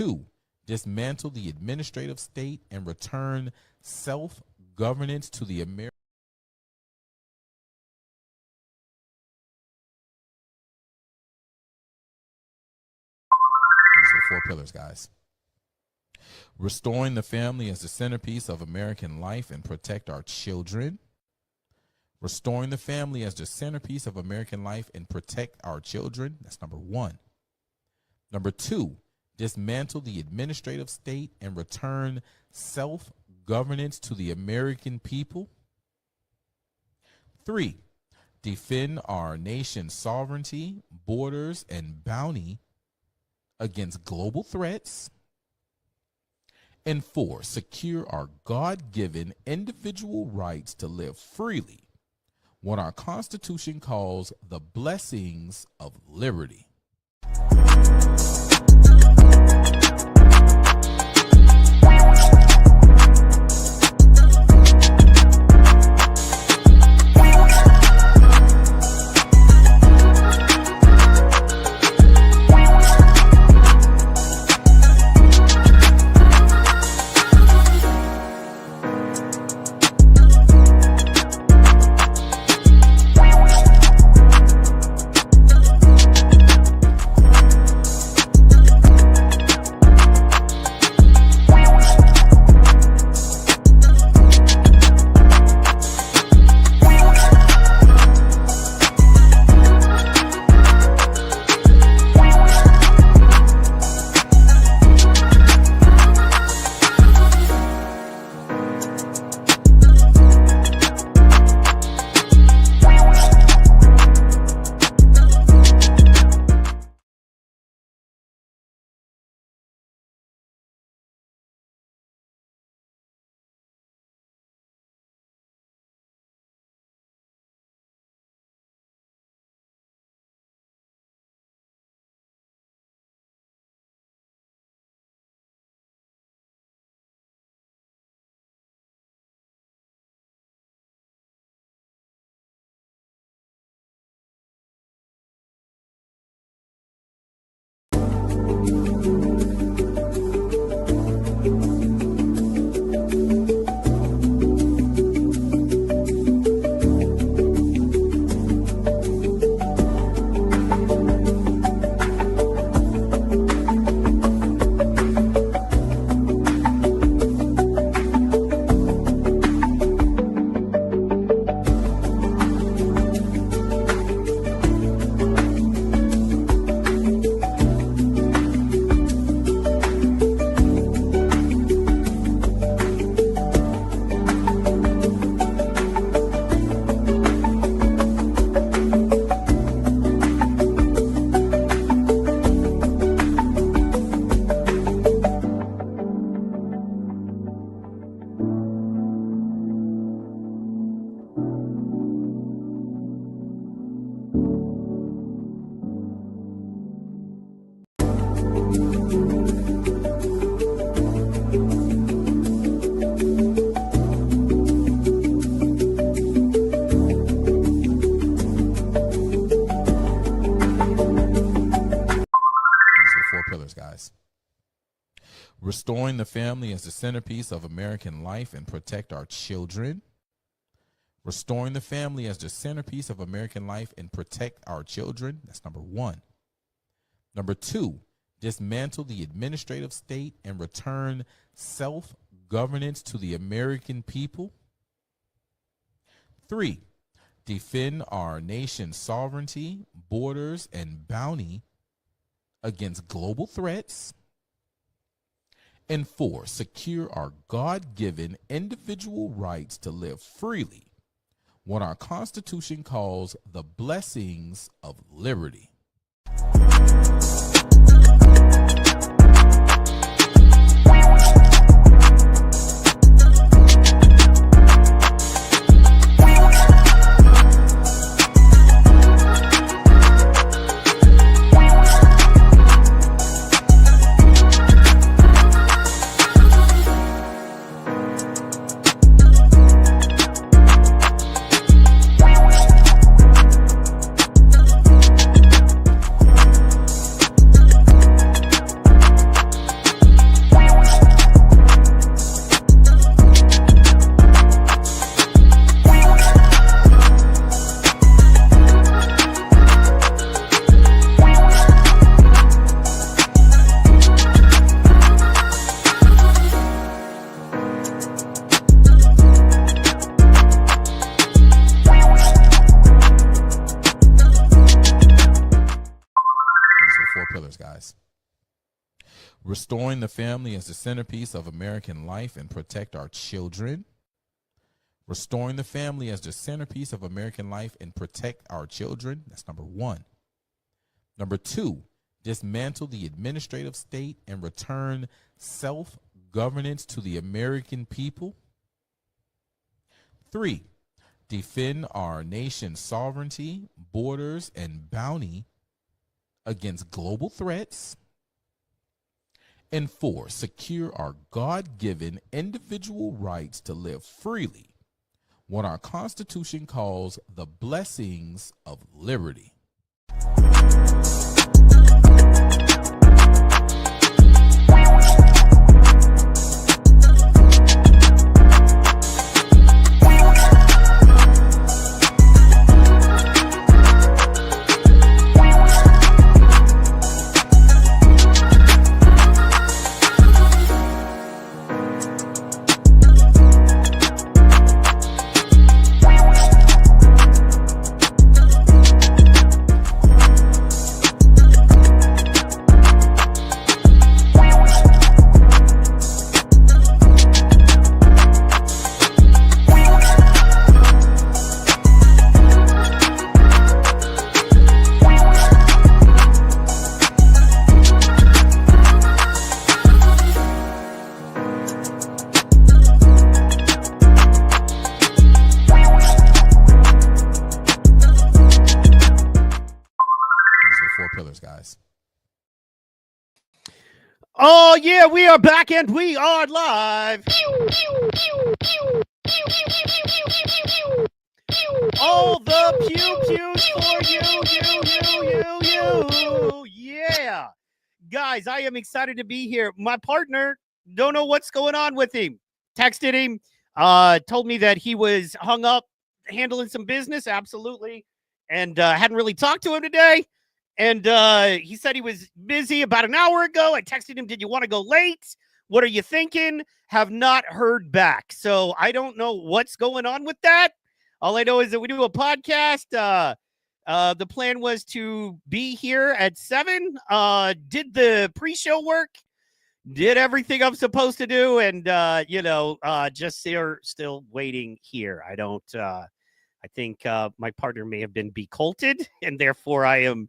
two, dismantle the administrative state and return self-governance to the American. These are the four pillars, guys. Restoring the family as the centerpiece of American life and protect our children. Restoring the family as the centerpiece of American life and protect our children. That's number one. Number two, dismantle the administrative state and return self-governance to the American people. Three, defend our nation's sovereignty, borders, and bounty against global threats. And four, secure our God-given individual rights to live freely, what our Constitution calls the blessings of liberty. Guys. Restoring the family as the centerpiece of American life and protect our children. Restoring the family as the centerpiece of American life and protect our children. That's number one. Number two, dismantle the administrative state and return self-governance to the American people. Three, defend our nation's sovereignty, borders, and bounty against global threats. And four, secure our God-given individual rights to live freely, what our Constitution calls the blessings of liberty. Restoring the family as the centerpiece of American life and protect our children. Restoring the family as the centerpiece of American life and protect our children. That's number one. Number two, dismantle the administrative state and return self-governance to the American people. 3, defend our nation's sovereignty, borders, and bounty against global threats. And 4, secure our God-given individual rights to live freely, what our Constitution calls the blessings of liberty. Guys. Oh, yeah, we are back and we are live. All the pew-pews for you. Yeah. Guys, I am excited to be here. My partner, don't know what's going on with him. Texted him, told me that he was hung up handling some business, absolutely, and hadn't really talked to him today. And he said he was busy about an hour ago. I texted him, did you want to go late? What are you thinking? Have not heard back. So I don't know what's going on with that. All I know is that we do a podcast. The plan was to be here at 7. Did the pre-show work. Did everything I'm supposed to do. And, just still waiting here. I think my partner may have been becolted, and therefore I am,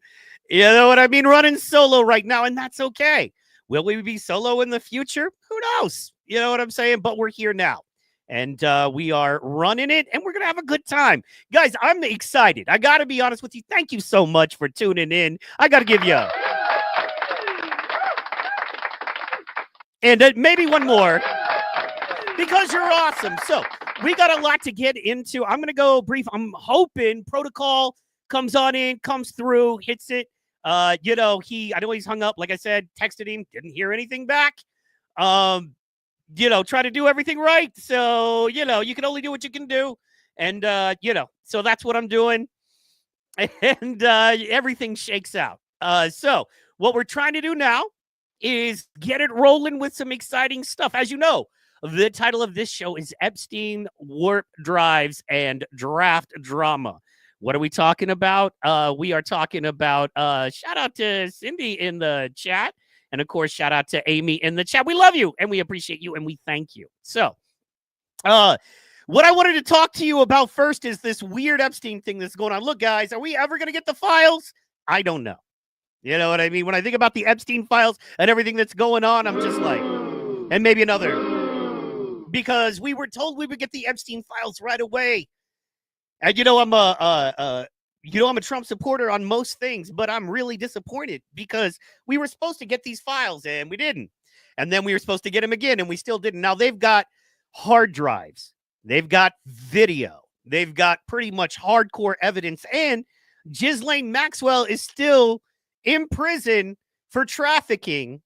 you know what I mean, running solo right now, and that's okay. Will we be solo in the future? Who knows? You know what I'm saying? But we're here now, and we are running it, and we're going to have a good time. Guys, I'm excited. I got to be honest with you. Thank you so much for tuning in. I got to give you and maybe one more, because you're awesome. So we got a lot to get into. I'm going to go brief. I'm hoping Protocol comes on in, comes through, hits it. I know he's hung up. Like I said, texted him, didn't hear anything back. Try to do everything right. So, you can only do what you can do. And, so that's what I'm doing. And everything shakes out. So what we're trying to do now is get it rolling with some exciting stuff. As you know, the title of this show is Epstein, Warp Drives, and Draft Drama. What are we talking about? We are talking about, shout out to Cindy in the chat. And, of course, shout out to Amy in the chat. We love you, and we appreciate you, and we thank you. So what I wanted to talk to you about first is this weird Epstein thing that's going on. Look, guys, are we ever going to get the files? I don't know. You know what I mean? When I think about the Epstein files and everything that's going on, I'm just like, and maybe another, because we were told we would get the Epstein files right away. And I'm a Trump supporter on most things, but I'm really disappointed because we were supposed to get these files and we didn't. And then we were supposed to get them again and we still didn't. Now they've got hard drives. They've got video. They've got pretty much hardcore evidence. And Ghislaine Maxwell is still in prison for trafficking.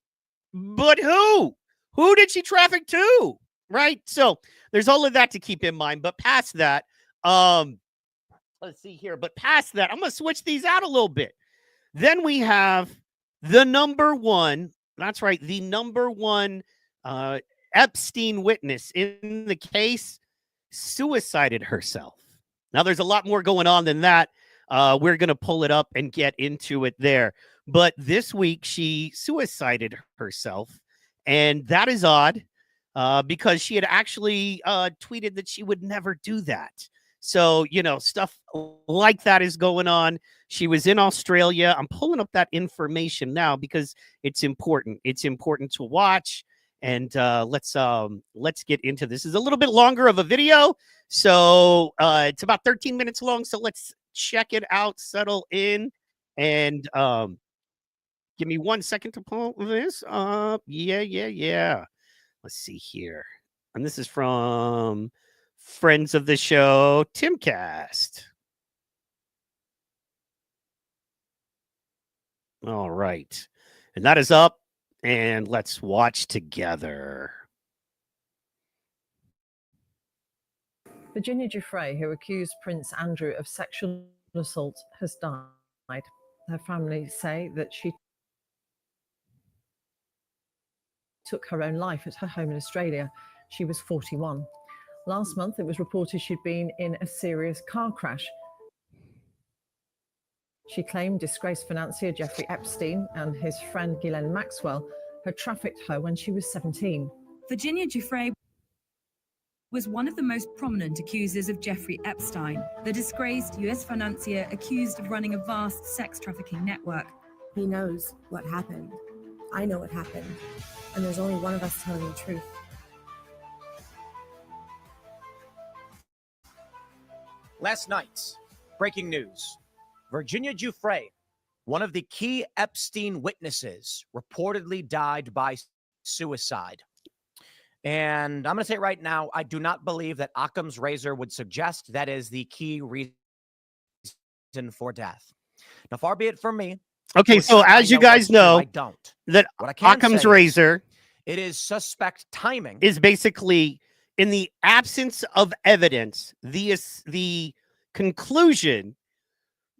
But who? Who did she traffic to? Right? So there's all of that to keep in mind. But past that, let's see here. But past that, I'm going to switch these out a little bit. Then we have the number one. That's right. The number one Epstein witness in the case suicided herself. Now, there's a lot more going on than that. We're going to pull it up and get into it there. But this week she suicided herself, and that is odd because she had actually tweeted that she would never do that. So, stuff like that is going on. She was in Australia. I'm pulling up that information now because it's important. It's important to watch. And let's get into this. It's a little bit longer of a video, so it's about 13 minutes long. So let's check it out, settle in, and give me 1 second to pull this up. Yeah. Let's see here. And this is from friends of the show, Timcast. All right. And that is up. And let's watch together. Virginia Giuffre, who accused Prince Andrew of sexual assault, has died. Her family say that she took her own life at her home in Australia. She was 41. Last month, it was reported she'd been in a serious car crash. She claimed disgraced financier Jeffrey Epstein and his friend Ghislaine Maxwell had trafficked her when she was 17. Virginia Giuffre was one of the most prominent accusers of Jeffrey Epstein, the disgraced US financier accused of running a vast sex trafficking network. He knows what happened. I know what happened. And there's only one of us telling the truth. Last night, breaking news. Virginia Giuffre, one of the key Epstein witnesses, reportedly died by suicide. And I'm going to say it right now, I do not believe that Occam's razor would suggest that is the key reason for death. Now, far be it from me. Okay, so as you guys know, I don't. That Occam's razor, it is suspect timing, is basically in the absence of evidence, the conclusion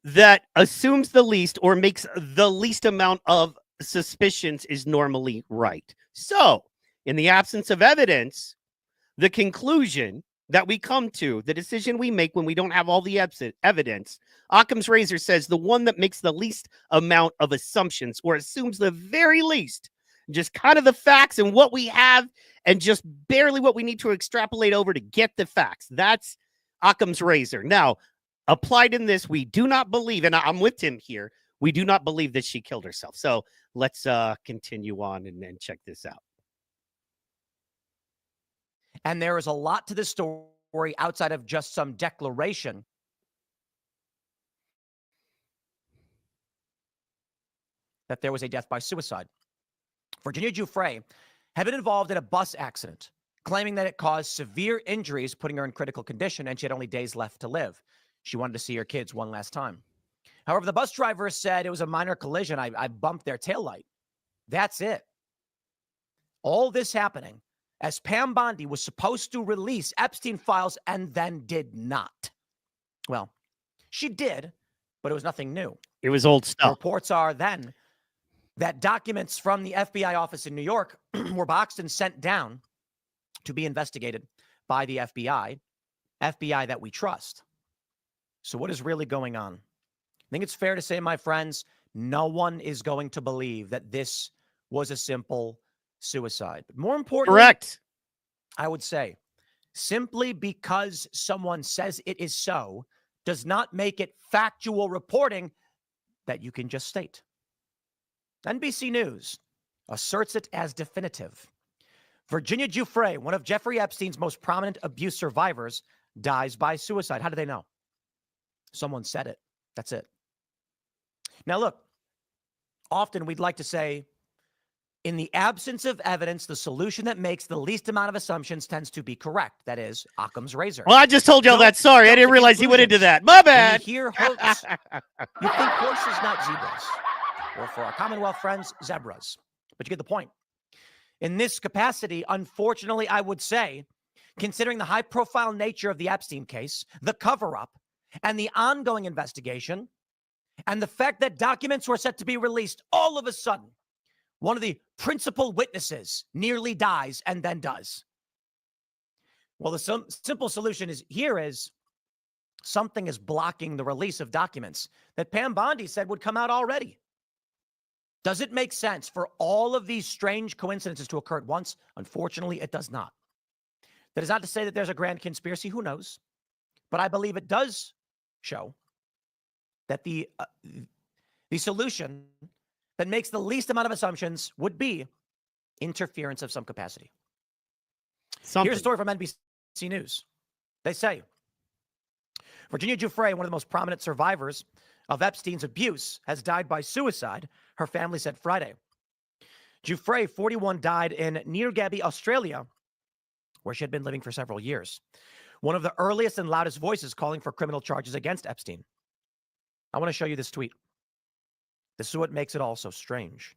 that assumes the least or makes the least amount of suspicions is normally right. So, in the absence of evidence, the conclusion that we come to, the decision we make when we don't have all the evidence, Occam's razor says the one that makes the least amount of assumptions or assumes the very least, just kind of the facts and what we have and just barely what we need to extrapolate over to get the facts. That's Occam's razor. Now, applied in this, we do not believe, and I'm with Tim here, we do not believe that she killed herself. So let's continue on and check this out. And there is a lot to this story outside of just some declaration. That there was a death by suicide. Virginia Giuffre had been involved in a bus accident, claiming that it caused severe injuries, putting her in critical condition, and she had only days left to live. She wanted to see her kids one last time. However, the bus driver said it was a minor collision. I bumped their taillight. That's it. All this happening as Pam Bondi was supposed to release Epstein files and then did not. Well, she did, but it was nothing new. It was old stuff. Reports are then that documents from the FBI office in New York were boxed and sent down to be investigated by the FBI that we trust. So what is really going on? I think it's fair to say, my friends, no one is going to believe that this was a simple suicide. But more importantly, correct, I would say, simply because someone says it is so does not make it factual reporting that you can just state. NBC News asserts it as definitive. Virginia Giuffre, one of Jeffrey Epstein's most prominent abuse survivors, dies by suicide. How do they know? Someone said it. That's it. Now, look, often we'd like to say, in the absence of evidence, the solution that makes the least amount of assumptions tends to be correct. That is Occam's razor. Well, I just told y'all that. Sorry, I didn't realize he went into that. My bad. When you hear horse, you think horses, not zebras. Or for our Commonwealth friends, zebras. But you get the point. In this capacity, unfortunately, I would say, considering the high-profile nature of the Epstein case, the cover-up, and the ongoing investigation, and the fact that documents were set to be released, all of a sudden, one of the principal witnesses nearly dies and then does. Well, the simple solution is something is blocking the release of documents that Pam Bondi said would come out already. Does it make sense for all of these strange coincidences to occur at once? Unfortunately, it does not. That is not to say that there's a grand conspiracy. Who knows? But I believe it does show that the solution that makes the least amount of assumptions would be interference of some capacity. Here's a story from NBC News. They say Virginia Giuffre, one of the most prominent survivors of Epstein's abuse, has died by suicide, her family said Friday. Giuffre, 41, died in Neergaby, Australia, where she had been living for several years. One of the earliest and loudest voices calling for criminal charges against Epstein. I want to show you this tweet. This is what makes it all so strange.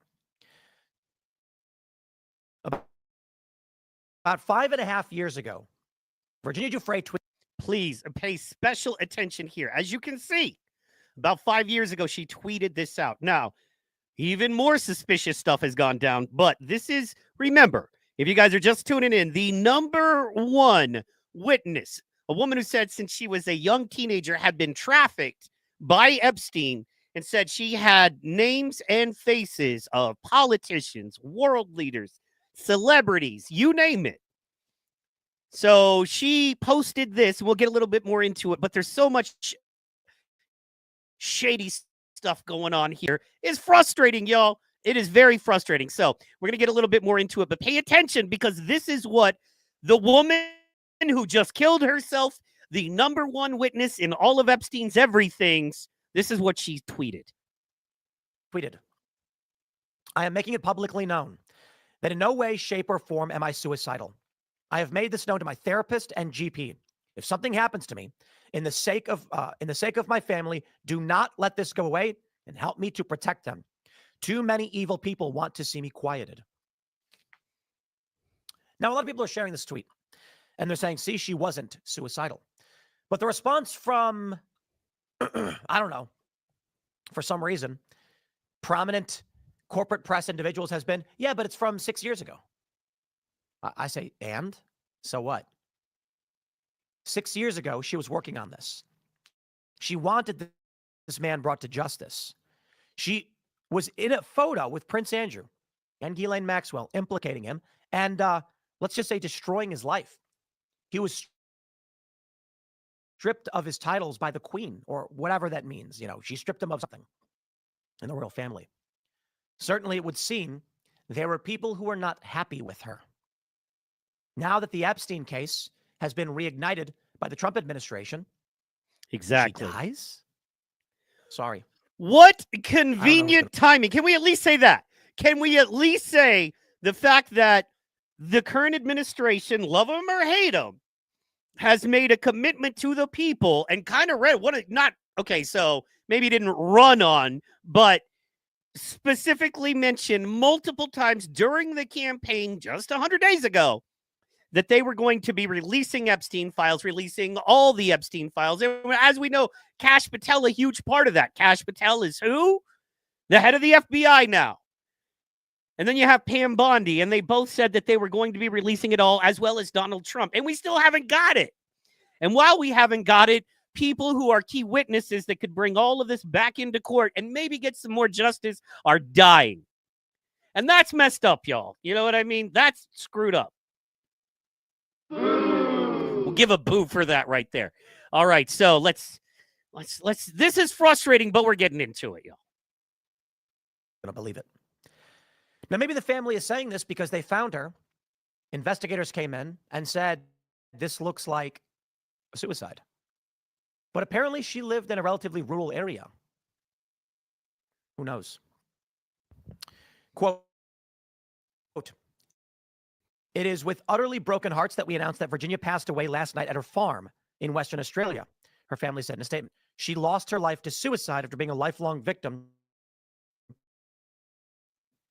About 5.5 years ago, Virginia Giuffre tweeted. Please pay special attention here. As you can see, about 5 years ago, she tweeted this out. Now, even more suspicious stuff has gone down, but this is, remember, if you guys are just tuning in, the number one witness, a woman who said since she was a young teenager had been trafficked by Epstein and said she had names and faces of politicians, world leaders, celebrities, you name it. So she posted this. We'll get a little bit more into it, but there's so much shady stuff going on here. It's frustrating, y'all. It is very frustrating. So we're going to get a little bit more into it, but pay attention because this is what the woman who just killed herself, the number one witness in all of Epstein's everythings, this is what she tweeted. I am making it publicly known that in no way, shape, or form am I suicidal. I have made this known to my therapist and GP. If something happens to me, in the sake of my family, do not let this go away and help me to protect them. Too many evil people want to see me quieted. Now, a lot of people are sharing this tweet, and they're saying, see, she wasn't suicidal. But the response from, I don't know, for some reason, prominent corporate press individuals has been, yeah, but it's from 6 years ago. I say, and? So what? 6 years ago, she was working on this. She wanted this man brought to justice. She was in a photo with Prince Andrew and Ghislaine Maxwell implicating him and, let's just say, destroying his life. He was stripped of his titles by the Queen, or whatever that means. You know, she stripped him of something in the royal family. Certainly, it would seem there were people who were not happy with her. Now that the Epstein case has been reignited by the Trump administration, Exactly. she dies? Sorry. What convenient timing. Can we at least say that? Can we at least say the fact that the current administration, love them or hate them, has made a commitment to the people and kind of so maybe didn't run on, but specifically mentioned multiple times during the campaign just 100 days ago that they were going to be releasing Epstein files, releasing all the Epstein files. And as we know, Kash Patel, a huge part of that. Kash Patel is who? The head of the FBI now. And then you have Pam Bondi, and they both said that they were going to be releasing it all, as well as Donald Trump. And we still haven't got it. And while we haven't got it, people who are key witnesses that could bring all of this back into court and maybe get some more justice are dying. And that's messed up, y'all. You know what I mean? That's screwed up. We'll give a boo for that right there. All right, so let's this is frustrating, but we're getting into it, y'all. I don't believe it. Now, maybe the family is saying this because they found her. Investigators came in and said, this looks like a suicide. But apparently she lived in a relatively rural area. Who knows? Quote, it is with utterly broken hearts that we announce that Virginia passed away last night at her farm in Western Australia, her family said in a statement. She lost her life to suicide after being a lifelong victim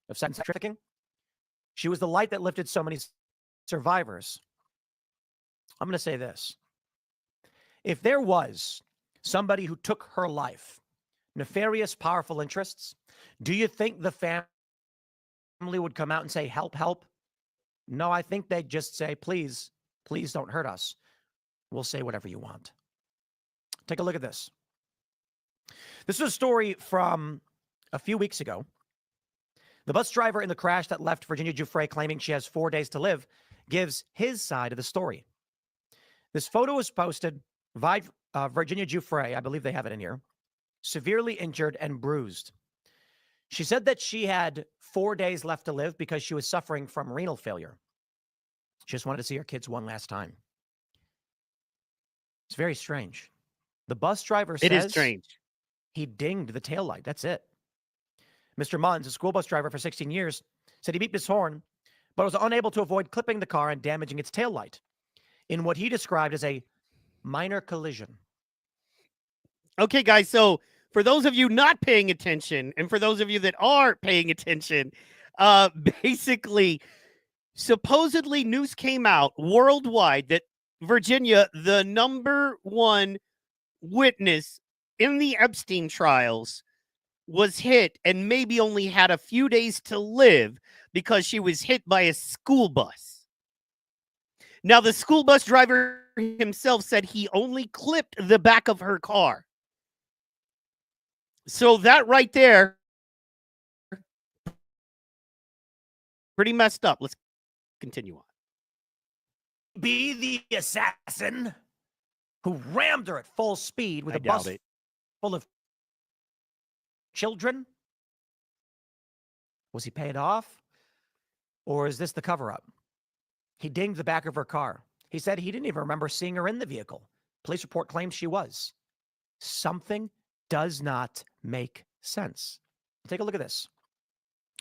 of sex trafficking. She was the light that lifted so many survivors. I'm going to say this. If there was somebody who took her life, nefarious, powerful interests, do you think the family would come out and say, help, help? No, I think they'd just say, please, please don't hurt us. We'll say whatever you want. Take a look at this. This is a story from a few weeks ago. The bus driver in the crash that left Virginia Giuffre claiming she has 4 days to live gives his side of the story. This photo was posted by Virginia Giuffre, I believe they have it in here, severely injured and bruised. She said that she had 4 days left to live because she was suffering from renal failure. She just wanted to see her kids one last time. It's very strange. The bus driver says It is strange. he dinged the taillight. That's it. Mr. Munns, a school bus driver for 16 years, said he beeped his horn, but was unable to avoid clipping the car and damaging its taillight in what he described as a minor collision. Okay, guys, so for those of you not paying attention, and for those of you that are paying attention, basically, supposedly news came out worldwide that Virginia, the number one witness in the Epstein trials, was hit and maybe only had a few days to live because she was hit by a school bus. Now, the school bus driver himself said he only clipped the back of her car. So that right there, pretty messed up. Let's continue on. Be the assassin who rammed her at full speed with I a bus doubt it. full of children? Was he paid off? Or is this the cover-up? He dinged the back of her car. He said he didn't even remember seeing her in the vehicle. Police report claims she was. Something does not make sense. Take a look at this.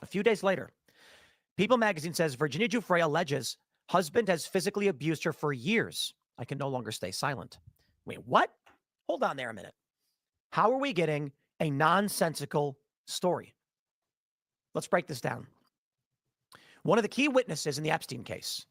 A few days later, People magazine says Virginia Giuffre alleges husband has physically abused her for years. I can no longer stay silent. Wait, what? Hold on there a minute. How are we getting a nonsensical story? Let's break this down. One of the key witnesses in the Epstein case.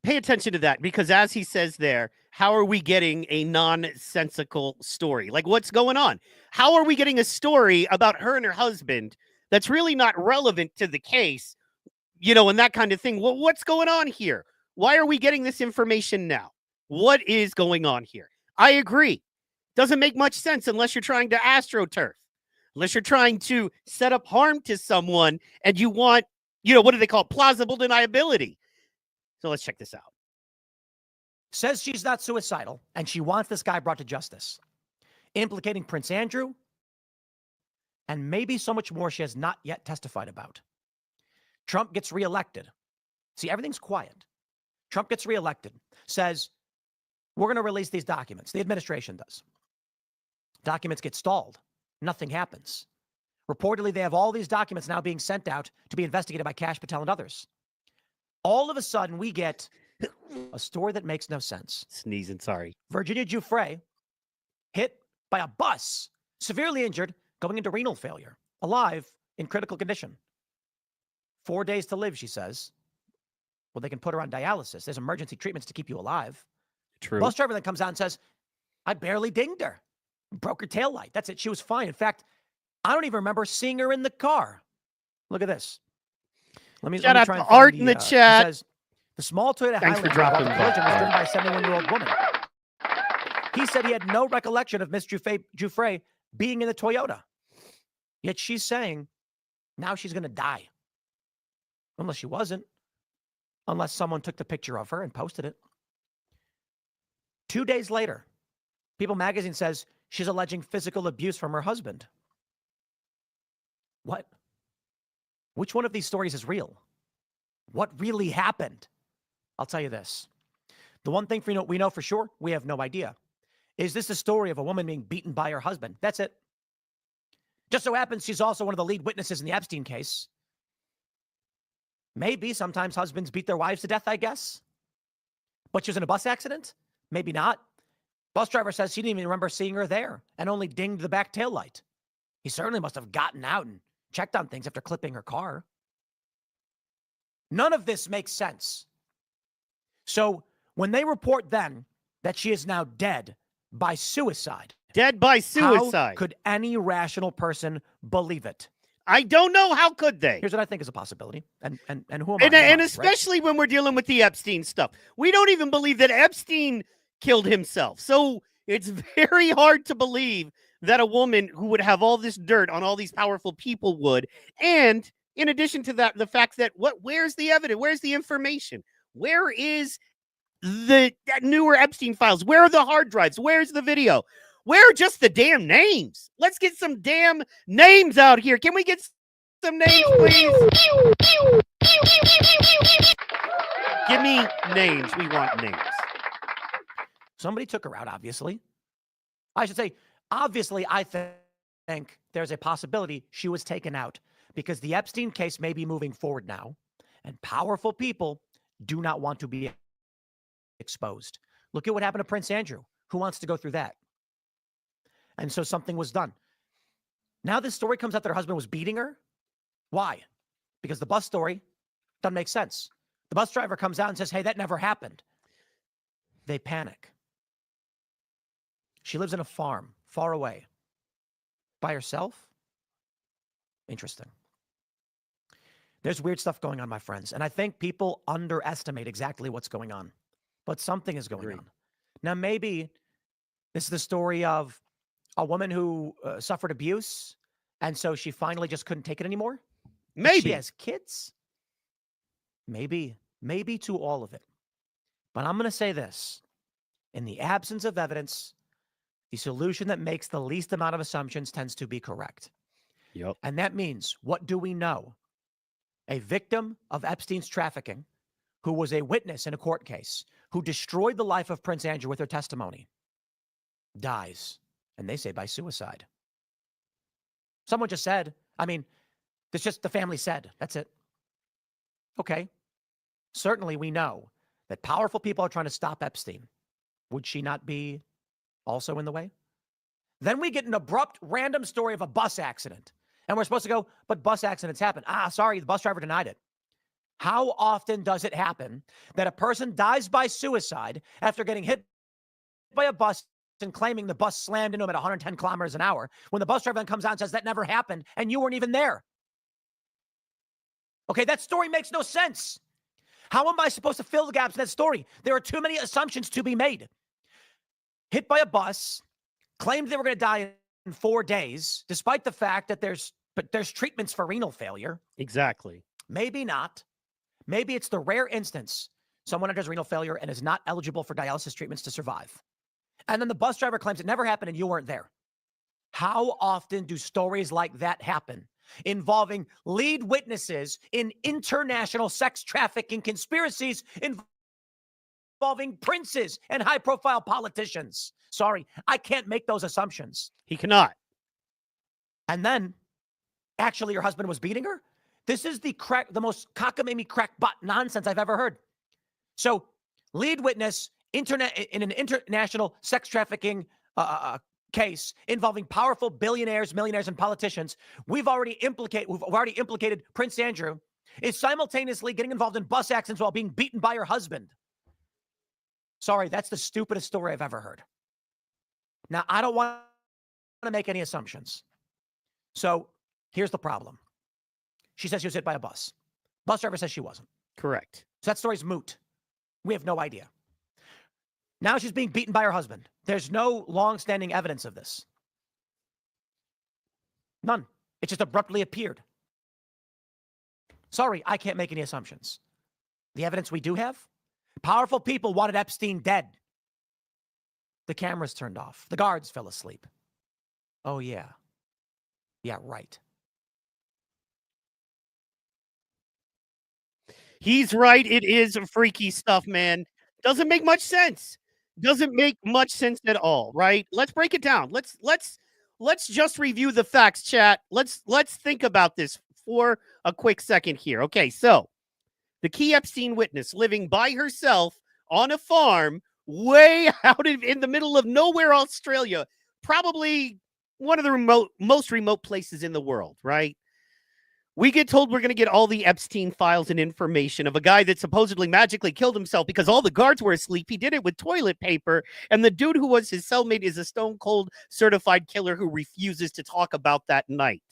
Pay attention to that, because as he says there, how are we getting a nonsensical story? Like, what's going on? How are we getting a story about her and her husband that's really not relevant to the case, you know, and that kind of thing? Well, what's going on here? Why are we getting this information now? What is going on here? I agree. Doesn't make much sense unless you're trying to astroturf, unless you're trying to set up harm to someone and you want, you know, what do they call it? Plausible deniability. So let's check this out. Says she's not suicidal and she wants this guy brought to justice, implicating Prince Andrew and maybe so much more she has not yet testified about. Trump gets reelected. See, everything's quiet. Trump gets reelected, says, we're going to release these documents. The administration does. Documents get stalled. Nothing happens. Reportedly, they have all these documents now being sent out to be investigated by Kash Patel and others. All of a sudden, we get a story that makes no sense. Sneezing, sorry. Virginia Giuffre hit by a bus, severely injured, going into renal failure, alive, in critical condition. 4 days to live, she says. Well, they can put her on dialysis. There's emergency treatments to keep you alive. True. Bus driver then comes out and says, I barely dinged her. Broke her taillight. That's it. She was fine. In fact, I don't even remember seeing her in the car. Look at this. Let me Shout try out and to find Art in the chat. He says, the small Toyota Thanks for Highlander dropping collision was by. driven by a 71-year-old woman. He said he had no recollection of Miss Giuffre being in the Toyota. Yet she's saying now she's going to die. Unless she wasn't. Unless someone took the picture of her and posted it. 2 days later, People magazine says she's alleging physical abuse from her husband. What? Which one of these stories is real? What really happened? I'll tell you this. The one thing we know for sure, we have no idea. Is this the story of a woman being beaten by her husband? That's it. Just so happens she's also one of the lead witnesses in the Epstein case. Maybe sometimes husbands beat their wives to death, I guess. But she was in a bus accident? Maybe not. Bus driver says he didn't even remember seeing her there and only dinged the back taillight. He certainly must have gotten out and checked on things after clipping her car. None of this makes sense. So when they report then that she is now dead by suicide. Dead by suicide. How could any rational person believe it? I don't know. How could they? Here's what I think is a possibility. And who am I? And especially when we're dealing with the Epstein stuff. We don't even believe that Epstein killed himself. So it's very hard to believe that a woman who would have all this dirt on all these powerful people would. And in addition to that, the fact that where's the evidence? Where's the information? Where is that newer Epstein files? Where are the hard drives? Where's the video? Where are just the damn names? Let's get some damn names out here. Can we get some names, please? Give me names. We want names. Somebody took her out, obviously. I should say, obviously, I think there's a possibility she was taken out because the Epstein case may be moving forward now, and powerful people do not want to be exposed. Look at what happened to Prince Andrew. Who wants to go through that? And so something was done. Now this story comes out that her husband was beating her. Why? Because the bus story doesn't make sense. The bus driver comes out and says, hey, that never happened. They panic. She lives in a farm far away by herself. Interesting. There's weird stuff going on, my friends. And I think people underestimate exactly what's going on. But something is going on. Now, maybe this is the story of a woman who suffered abuse. And so she finally just couldn't take it anymore. Maybe. She has kids. Maybe to all of it. But I'm going to say this. In the absence of evidence, the solution that makes the least amount of assumptions tends to be correct. Yep. And that means, what do we know? A victim of Epstein's trafficking, who was a witness in a court case, who destroyed the life of Prince Andrew with her testimony, dies. And they say by suicide. Someone just said, it's just the family said. That's it. Okay. Certainly we know that powerful people are trying to stop Epstein. Would she not be also in the way? Then we get an abrupt, random story of a bus accident. And we're supposed to go, but bus accidents happen. Sorry, the bus driver denied it. How often does it happen that a person dies by suicide after getting hit by a bus and claiming the bus slammed into him at 110 kilometers an hour, when the bus driver then comes out and says that never happened and you weren't even there? Okay, that story makes no sense. How am I supposed to fill the gaps in that story? There are too many assumptions to be made. Hit by a bus, claimed they were going to die in 4 days, despite the fact that there's treatments for renal failure. Exactly. Maybe not. Maybe it's the rare instance someone has renal failure and is not eligible for dialysis treatments to survive. And then the bus driver claims it never happened and you weren't there. How often do stories like that happen, involving lead witnesses in international sex trafficking conspiracies involving princes and high-profile politicians? Sorry, I can't make those assumptions. He cannot. And then, actually, your husband was beating her? This is the most cockamamie crackpot nonsense I've ever heard. So, lead witness in an international sex trafficking case involving powerful billionaires, millionaires, and politicians. We've already implicated Prince Andrew, is simultaneously getting involved in bus accidents while being beaten by her husband. Sorry, that's the stupidest story I've ever heard. Now, I don't want to make any assumptions. So here's the problem. She says she was hit by a bus. Bus driver says she wasn't. Correct. So that story's moot. We have no idea. Now she's being beaten by her husband. There's no long-standing evidence of this. None. It just abruptly appeared. Sorry, I can't make any assumptions. The evidence we do have? Powerful people wanted Epstein dead. The cameras turned off. The guards fell asleep. Oh, yeah. Yeah, right. He's right. It is freaky stuff, man. Doesn't make much sense. Doesn't make much sense at all, right? Let's break it down. Let's just review the facts, chat. Let's think about this for a quick second here. Okay, so the key Epstein witness living by herself on a farm way out in the middle of nowhere, Australia, probably one of the most remote places in the world, right? We get told we're going to get all the Epstein files and information of a guy that supposedly magically killed himself because all the guards were asleep. He did it with toilet paper. And the dude who was his cellmate is a stone cold certified killer who refuses to talk about that night.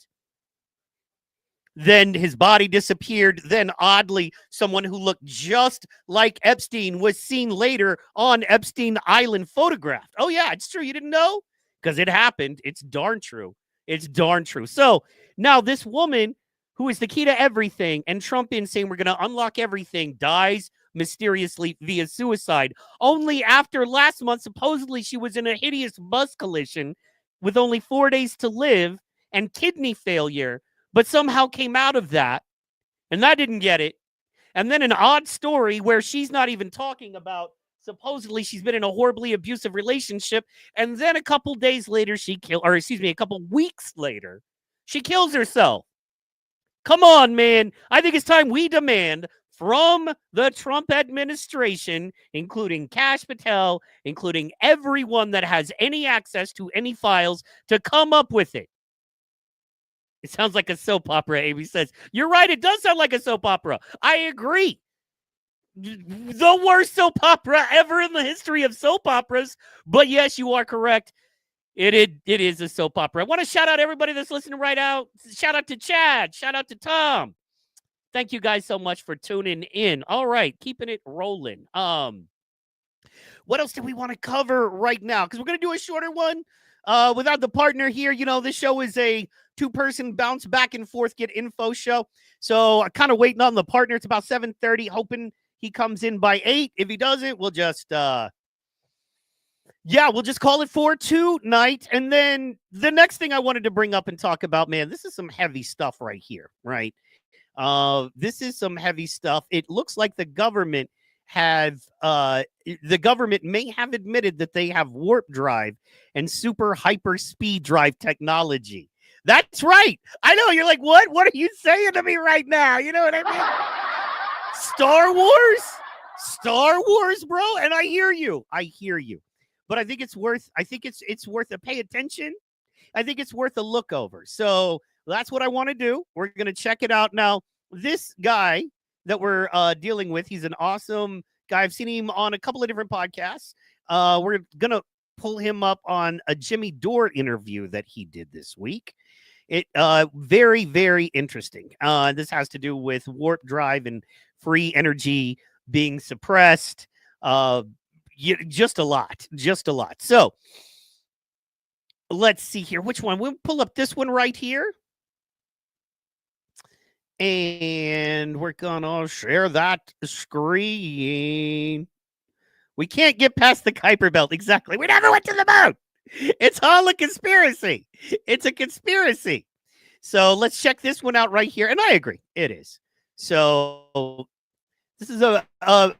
Then his body disappeared. Then, oddly, someone who looked just like Epstein was seen later on Epstein Island photographed. Oh, yeah, it's true. You didn't know? because it happened. It's darn true. It's darn true. So now this woman who is the key to everything, and Trump in saying we're going to unlock everything, dies mysteriously via suicide. Only after last month, supposedly she was in a hideous bus collision with only 4 days to live and kidney failure, but somehow came out of that. And that didn't get it. And then an odd story where she's not even talking about supposedly she's been in a horribly abusive relationship. And then a couple days later, a couple weeks later, she kills herself. Come on, man. I think it's time we demand from the Trump administration, including Kash Patel, including everyone that has any access to any files, to come up with it. It sounds like a soap opera, Amy says. You're right. It does sound like a soap opera. I agree. The worst soap opera ever in the history of soap operas. But yes, you are correct. It is a soap opera. I want to shout out everybody that's listening right out. Shout out to Chad. Shout out to Tom. Thank you guys so much for tuning in. All right, keeping it rolling. What else do we want to cover right now? Because we're going to do a shorter one without the partner here. You know, this show is a two-person bounce back and forth, get info show. So I'm kind of waiting on the partner. It's about 7:30, hoping he comes in by 8. If he doesn't, we'll just we'll just call it for tonight. And then the next thing I wanted to bring up and talk about, man, this is some heavy stuff right here, right? This is some heavy stuff. It looks like the government may have admitted that they have warp drive and super hyper speed drive technology. That's right. I know you're like, what? What are you saying to me right now? You know what I mean? Star Wars, bro. And I hear you. But I think it's worth a pay attention. I think it's worth a look over. So that's what I want to do. We're going to check it out. Now, this guy that we're dealing with, he's an awesome guy. I've seen him on a couple of different podcasts. We're going to pull him up on a Jimmy Dore interview that he did this week. It very, very interesting. This has to do with warp drive and free energy being suppressed. Just a lot. So let's see here. Which one? We'll pull up this one right here. And we're going to share that screen. We can't get past the Kuiper Belt. Exactly. We never went to the moon. It's all a conspiracy. It's a conspiracy. So let's check this one out right here. And I agree. It is. So this is a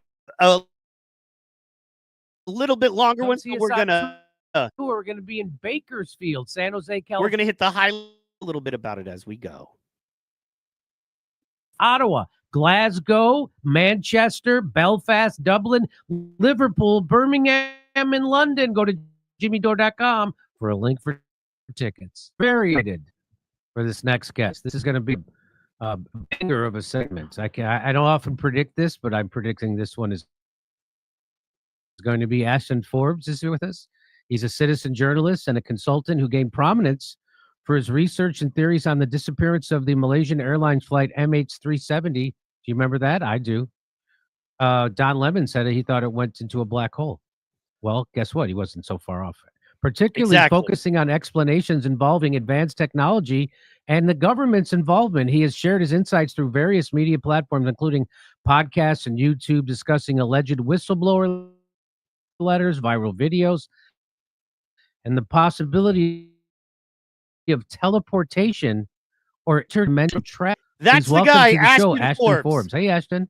little bit longer one. So we're going to be in Bakersfield, San Jose, California. We're going to hit the high little bit about it as we go. Ottawa, Glasgow, Manchester, Belfast, Dublin, Liverpool, Birmingham, and London. Go to jimmydore.com for a link for tickets. Very excited for this next guest. This is going to be a banger of a segment. I don't often predict this, but I'm predicting this one is going to be Ashton Forbes is here with us. He's a citizen journalist and a consultant who gained prominence for his research and theories on the disappearance of the Malaysian Airlines flight MH370. Do you remember that? I do. Don Lemon said he thought it went into a black hole. Well, guess what? He wasn't so far off. Particularly focusing on explanations involving advanced technology and the government's involvement. He has shared his insights through various media platforms, including podcasts and YouTube, discussing alleged whistleblower letters, viral videos, and the possibility of teleportation or interdimensional travel. That's the guy, Ashton Forbes. Hey, Ashton.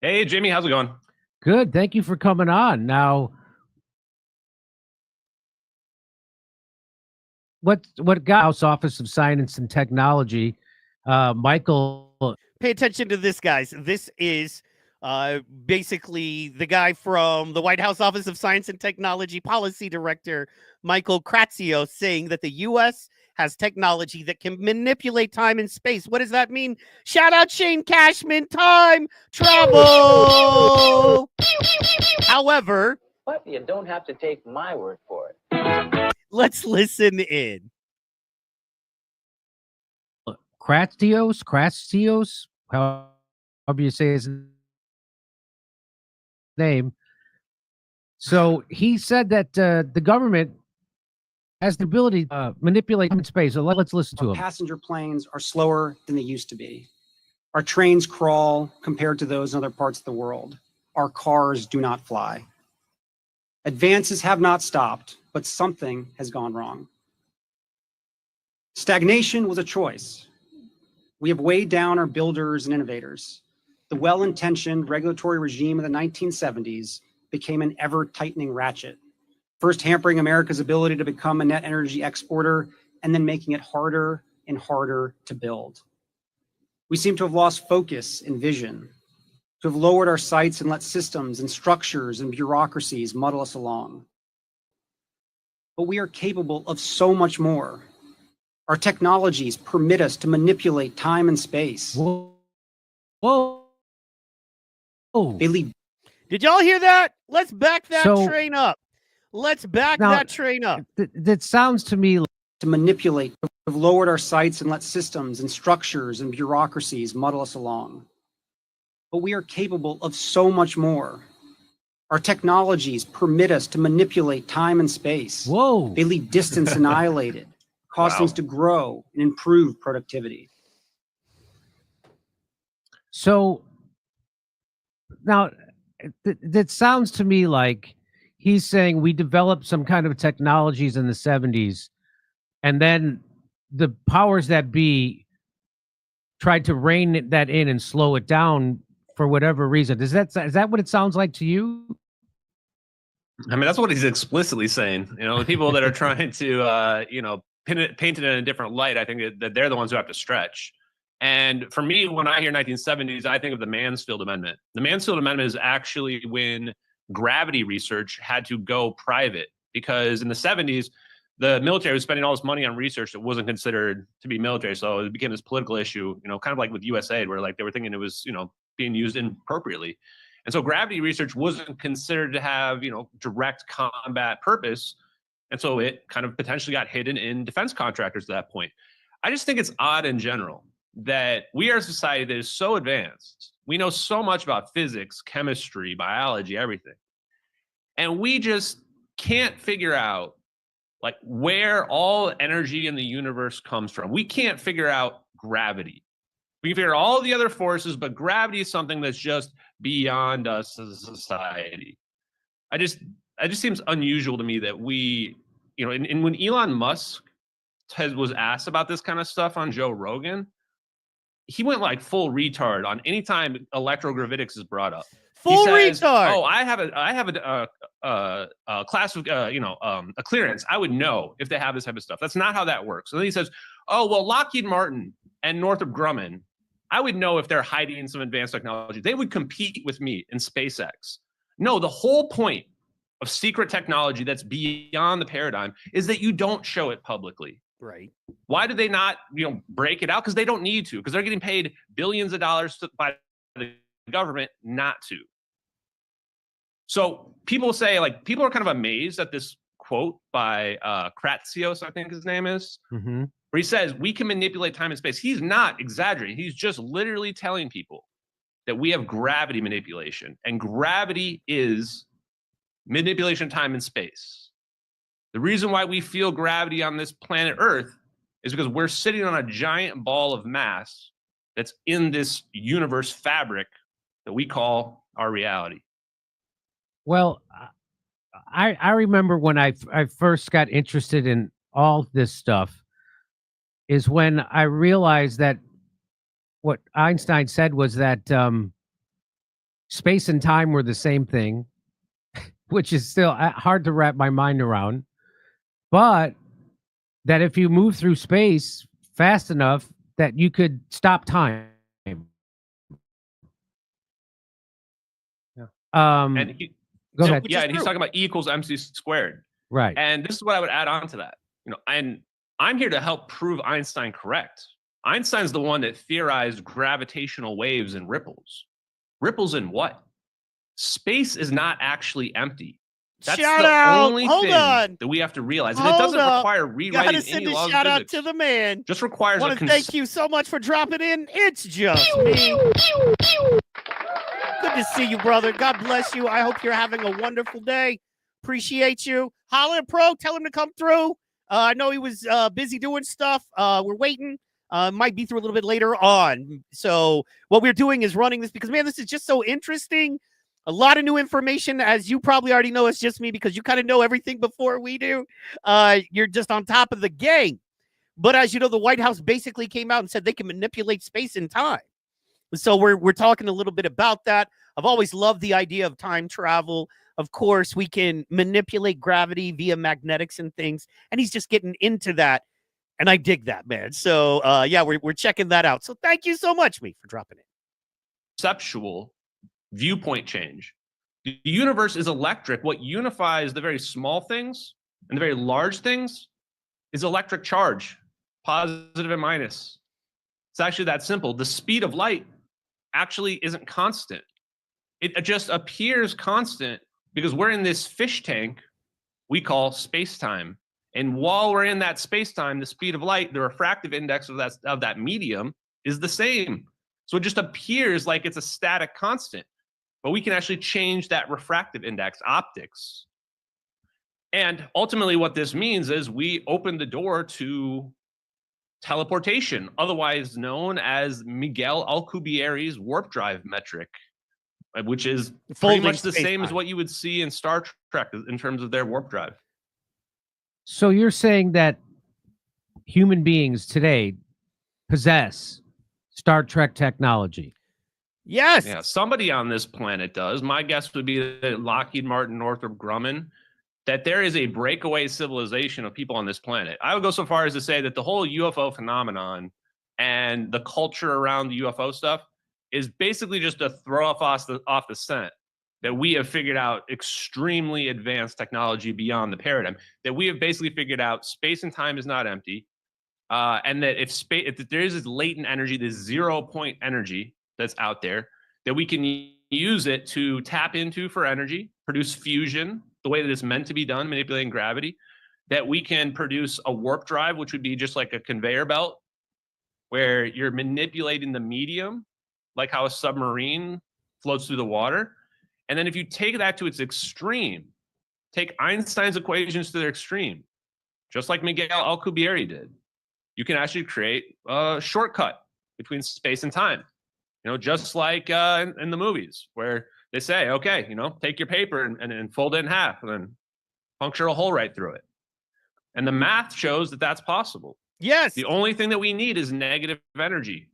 Hey, Jimmy. How's it going? Good. Thank you for coming on. Now, what got House Office of Science and Technology, Michael? Pay attention to this, guys. This is basically the guy from the White House Office of Science and Technology Policy Director, Michael Kratzios, saying that the U.S. has technology that can manipulate time and space. What does that mean? Shout out Shane Cashman, time travel. However, but you don't have to take my word for it. Let's listen in. Kratzios, however you say his name. So he said that the government has the ability to manipulate time and space. So let's listen to him. Passenger planes are slower than they used to be. Our trains crawl compared to those in other parts of the world. Our cars do not fly. Advances have not stopped, but something has gone wrong. Stagnation was a choice. We have weighed down our builders and innovators. The well-intentioned regulatory regime of the 1970s became an ever-tightening ratchet, first hampering America's ability to become a net energy exporter and then making it harder and harder to build. We seem to have lost focus and vision, to have lowered our sights and let systems and structures and bureaucracies muddle us along. But we are capable of so much more. Our technologies permit us to manipulate time and space. Whoa. Whoa. They lead. Did y'all hear that? Let's back that So- train up. Let's back Now- that train up. That sounds to me To manipulate, have lowered our sights and let systems and structures and bureaucracies muddle us along. But we are capable of so much more. Our technologies permit us to manipulate time and space. Whoa. They leave distance annihilated, cause things to grow and improve productivity. So now that sounds to me like he's saying we developed some kind of technologies in the 70s, and then the powers that be tried to rein that in and slow it down for whatever reason. Is that what it sounds like to you? I mean, that's what he's explicitly saying. You know, the people that are trying to, paint it in a different light, I think that they're the ones who have to stretch. And for me, when I hear 1970s, I think of the Mansfield Amendment. The Mansfield Amendment is actually when gravity research had to go private, because in the 70s, the military was spending all this money on research that wasn't considered to be military. So it became this political issue, kind of like with USAID, where like they were thinking it was, being used inappropriately. And so gravity research wasn't considered to have, direct combat purpose. And so it kind of potentially got hidden in defense contractors at that point. I just think it's odd in general that we are a society that is so advanced. We know so much about physics, chemistry, biology, everything. And we just can't figure out like where all energy in the universe comes from. We can't figure out gravity. We can figure out all the other forces, but gravity is something that's just beyond us as a society. It just seems unusual to me that we, and when Elon Musk was asked about this kind of stuff on Joe Rogan, he went like full retard on any time electrogravitics is brought up. Full He says, retard. Oh, I have a class of a clearance. I would know if they have this type of stuff. That's not how that works. And then he says, oh well, Lockheed Martin and Northrop Grumman, I would know if they're hiding some advanced technology. They would compete with me in SpaceX. No, the whole point of secret technology that's beyond the paradigm is that you don't show it publicly. Right. Why do they not, break it out? Because they don't need to, because they're getting paid billions of dollars by the government not to. So people say, like, people are kind of amazed at this quote by Kratsios, I think his name is, Mm-hmm. where he says, we can manipulate time and space. He's not exaggerating. He's just literally telling people that we have gravity manipulation, and gravity is manipulation of time and space. The reason why we feel gravity on this planet Earth is because we're sitting on a giant ball of mass that's in this universe fabric that we call our reality. Well, I remember when I first got interested in all this stuff is when I realized that what Einstein said was that space and time were the same thing, which is still hard to wrap my mind around. But that if you move through space fast enough, that you could stop time. Yeah. And go ahead. Yeah, and he's talking about E equals MC squared. Right. And this is what I would add on to that. And I'm here to help prove Einstein correct. Einstein's the one that theorized gravitational waves and ripples. Ripples in what? Space is not actually empty. That's Shout the out. only Hold thing on. that we have to realize. And Hold it doesn't up. require Gotta rewriting send any a laws of shout out physics. to the man. Just requires Want to thank you so much for dropping in. It's just me. Good to see you, brother. God bless you. I hope you're having a wonderful day. Appreciate you. Holla at Pro. Tell him to come through. I know he was busy doing stuff. We're waiting. Might be through a little bit later on. So what we're doing is running this because, man, this is just so interesting. A lot of new information, as you probably already know. It's just me because you kind of know everything before we do. You're just on top of the game. But as you know, the White House basically came out and said they can manipulate space and time. So we're talking a little bit about that. I've always loved the idea of time travel. Of course, we can manipulate gravity via magnetics and things. And he's just getting into that. And I dig that, man. So, yeah, we're checking that out. So thank you so much, me, for dropping it. Conceptual viewpoint change. The universe is electric. What unifies the very small things and the very large things is electric charge, positive and minus. It's actually that simple. The speed of light actually isn't constant. It just appears constant because we're in this fish tank we call space-time. And while we're in that space-time, the speed of light, the refractive index of that medium is the same. So it just appears like it's a static constant. But we can actually change that refractive index, optics. And ultimately what this means is we open the door to teleportation, otherwise known as Miguel Alcubierre's warp drive metric, which is pretty much the same as what you would see in Star Trek in terms of their warp drive. So you're saying that human beings today possess Star Trek technology? Yes. Yeah, somebody on this planet does. My guess would be that Lockheed Martin, Northrop Grumman, that there is a breakaway civilization of people on this planet. I would go so far as to say that the whole UFO phenomenon and the culture around the UFO stuff is basically just a throw off the scent, that we have figured out extremely advanced technology beyond the paradigm, that we have basically figured out space and time is not empty, and that if there is this latent energy, this 0 point energy that's out there, that we can use it to tap into for energy, produce fusion, the way that it's meant to be done, manipulating gravity, that we can produce a warp drive, which would be just like a conveyor belt, where you're manipulating the medium, like how a submarine floats through the water. And then if you take that to its extreme, take Einstein's equations to their extreme, just like Miguel Alcubierre did, you can actually create a shortcut between space and time. You know, just like in the movies where they say, okay, you know, take your paper and fold it in half and then puncture a hole right through it. And the math shows that that's possible. Yes. The only thing that we need is negative energy.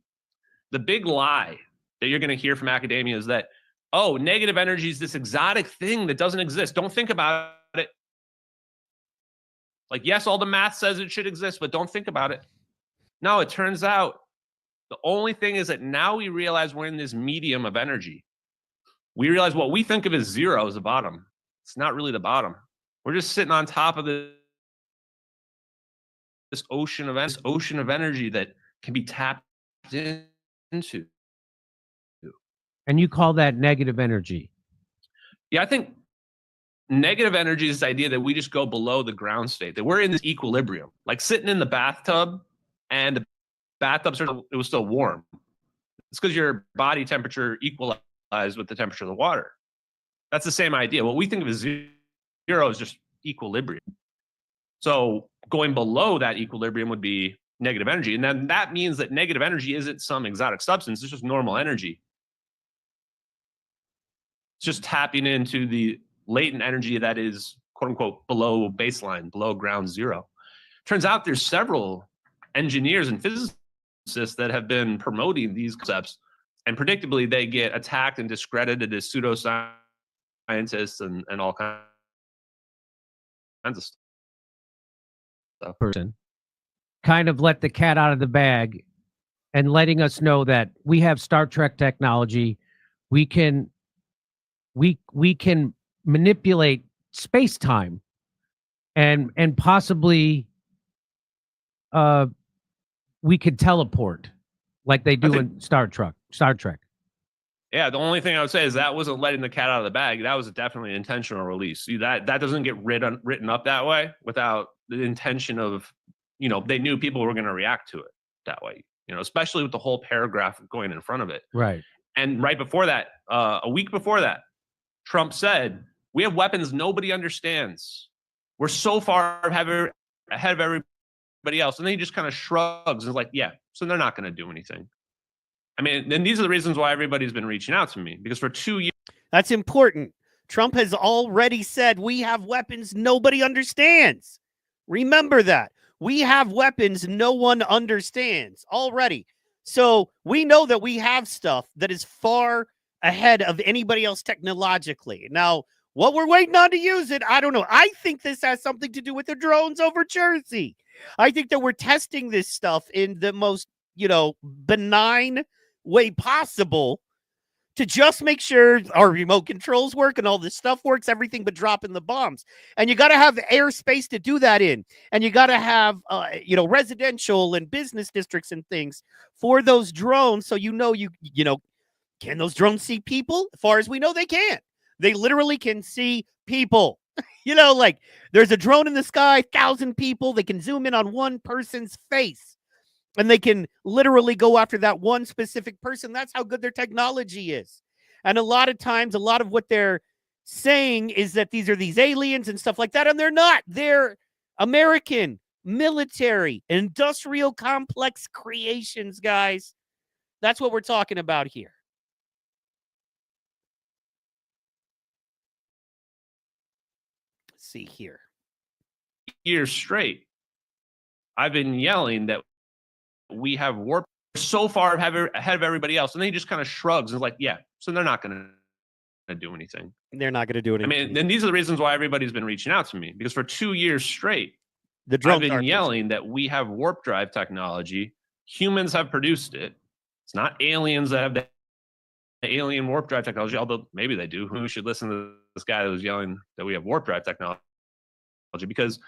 The big lie that you're going to hear from academia is that, oh, negative energy is this exotic thing that doesn't exist. Don't think about it. Like, yes, all the math says it should exist, but don't think about it. No, it turns out the only thing is that now we realize we're in this medium of energy. We realize what we think of as zero is the bottom. It's not really the bottom. We're just sitting on top of this ocean of energy that can be tapped into. And you call that negative energy? Yeah, I think negative energy is this idea that we just go below the ground state, that we're in this equilibrium, like sitting in the bathtub and the bathtub it was still warm. It's because your body temperature equalized with the temperature of the water. That's the same idea. What we think of as zero is just equilibrium. So going below that equilibrium would be negative energy. And then that means that negative energy isn't some exotic substance. It's just normal energy. It's just tapping into the latent energy that is, quote unquote, below baseline, below ground zero. Turns out there's several engineers and physicists that have been promoting these concepts, and predictably they get attacked and discredited as pseudoscientists and all kinds of stuff. Person kind of let the cat out of the bag and letting us know that we have Star Trek technology. We can manipulate space-time and possibly we could teleport like they do in Star Trek. Yeah, the only thing I would say is that wasn't letting the cat out of the bag. That was definitely an intentional release. See, that doesn't get written up that way without the intention of, you know, they knew people were going to react to it that way, you know, especially with the whole paragraph going in front of it. Right. And right before that, a week before that, Trump said, we have weapons nobody understands. We're so far ahead of everybody else. And then he just kind of shrugs and is like, yeah, so they're not going to do anything. I mean, and these are the reasons why everybody's been reaching out to me, because for 2 years. That's important. Trump has already said we have weapons nobody understands. Remember that. We have weapons no one understands already. So we know that we have stuff that is far ahead of anybody else technologically. Now, what we're waiting on to use it, I don't know. I think this has something to do with the drones over Jersey. I think that we're testing this stuff in the most, benign way possible to just make sure our remote controls work and all this stuff works, everything but dropping the bombs. And you got to have airspace to do that in. And you got to have, residential and business districts and things for those drones. So, can those drones see people? As far as we know, they can. They literally can see people. Like there's a drone in the sky, 1,000 people. They can zoom in on one person's face. And they can literally go after that one specific person. That's how good their technology is. And a lot of times, a lot of what they're saying is that these are these aliens and stuff like that. And they're not. They're American military, industrial complex creations, guys. That's what we're talking about here. Let's see here. Years straight, I've been yelling that we have warp so far ahead of everybody else. And then he just kind of shrugs and is like, yeah, so they're not going to do anything. They're not going to do anything. I mean, and these are the reasons why everybody's been reaching out to me, because for 2 years straight, I've been yelling that we have warp drive technology. Humans have produced it. It's not aliens that have the alien warp drive technology, although maybe they do. Who should listen to this guy that was yelling that we have warp drive technology? Because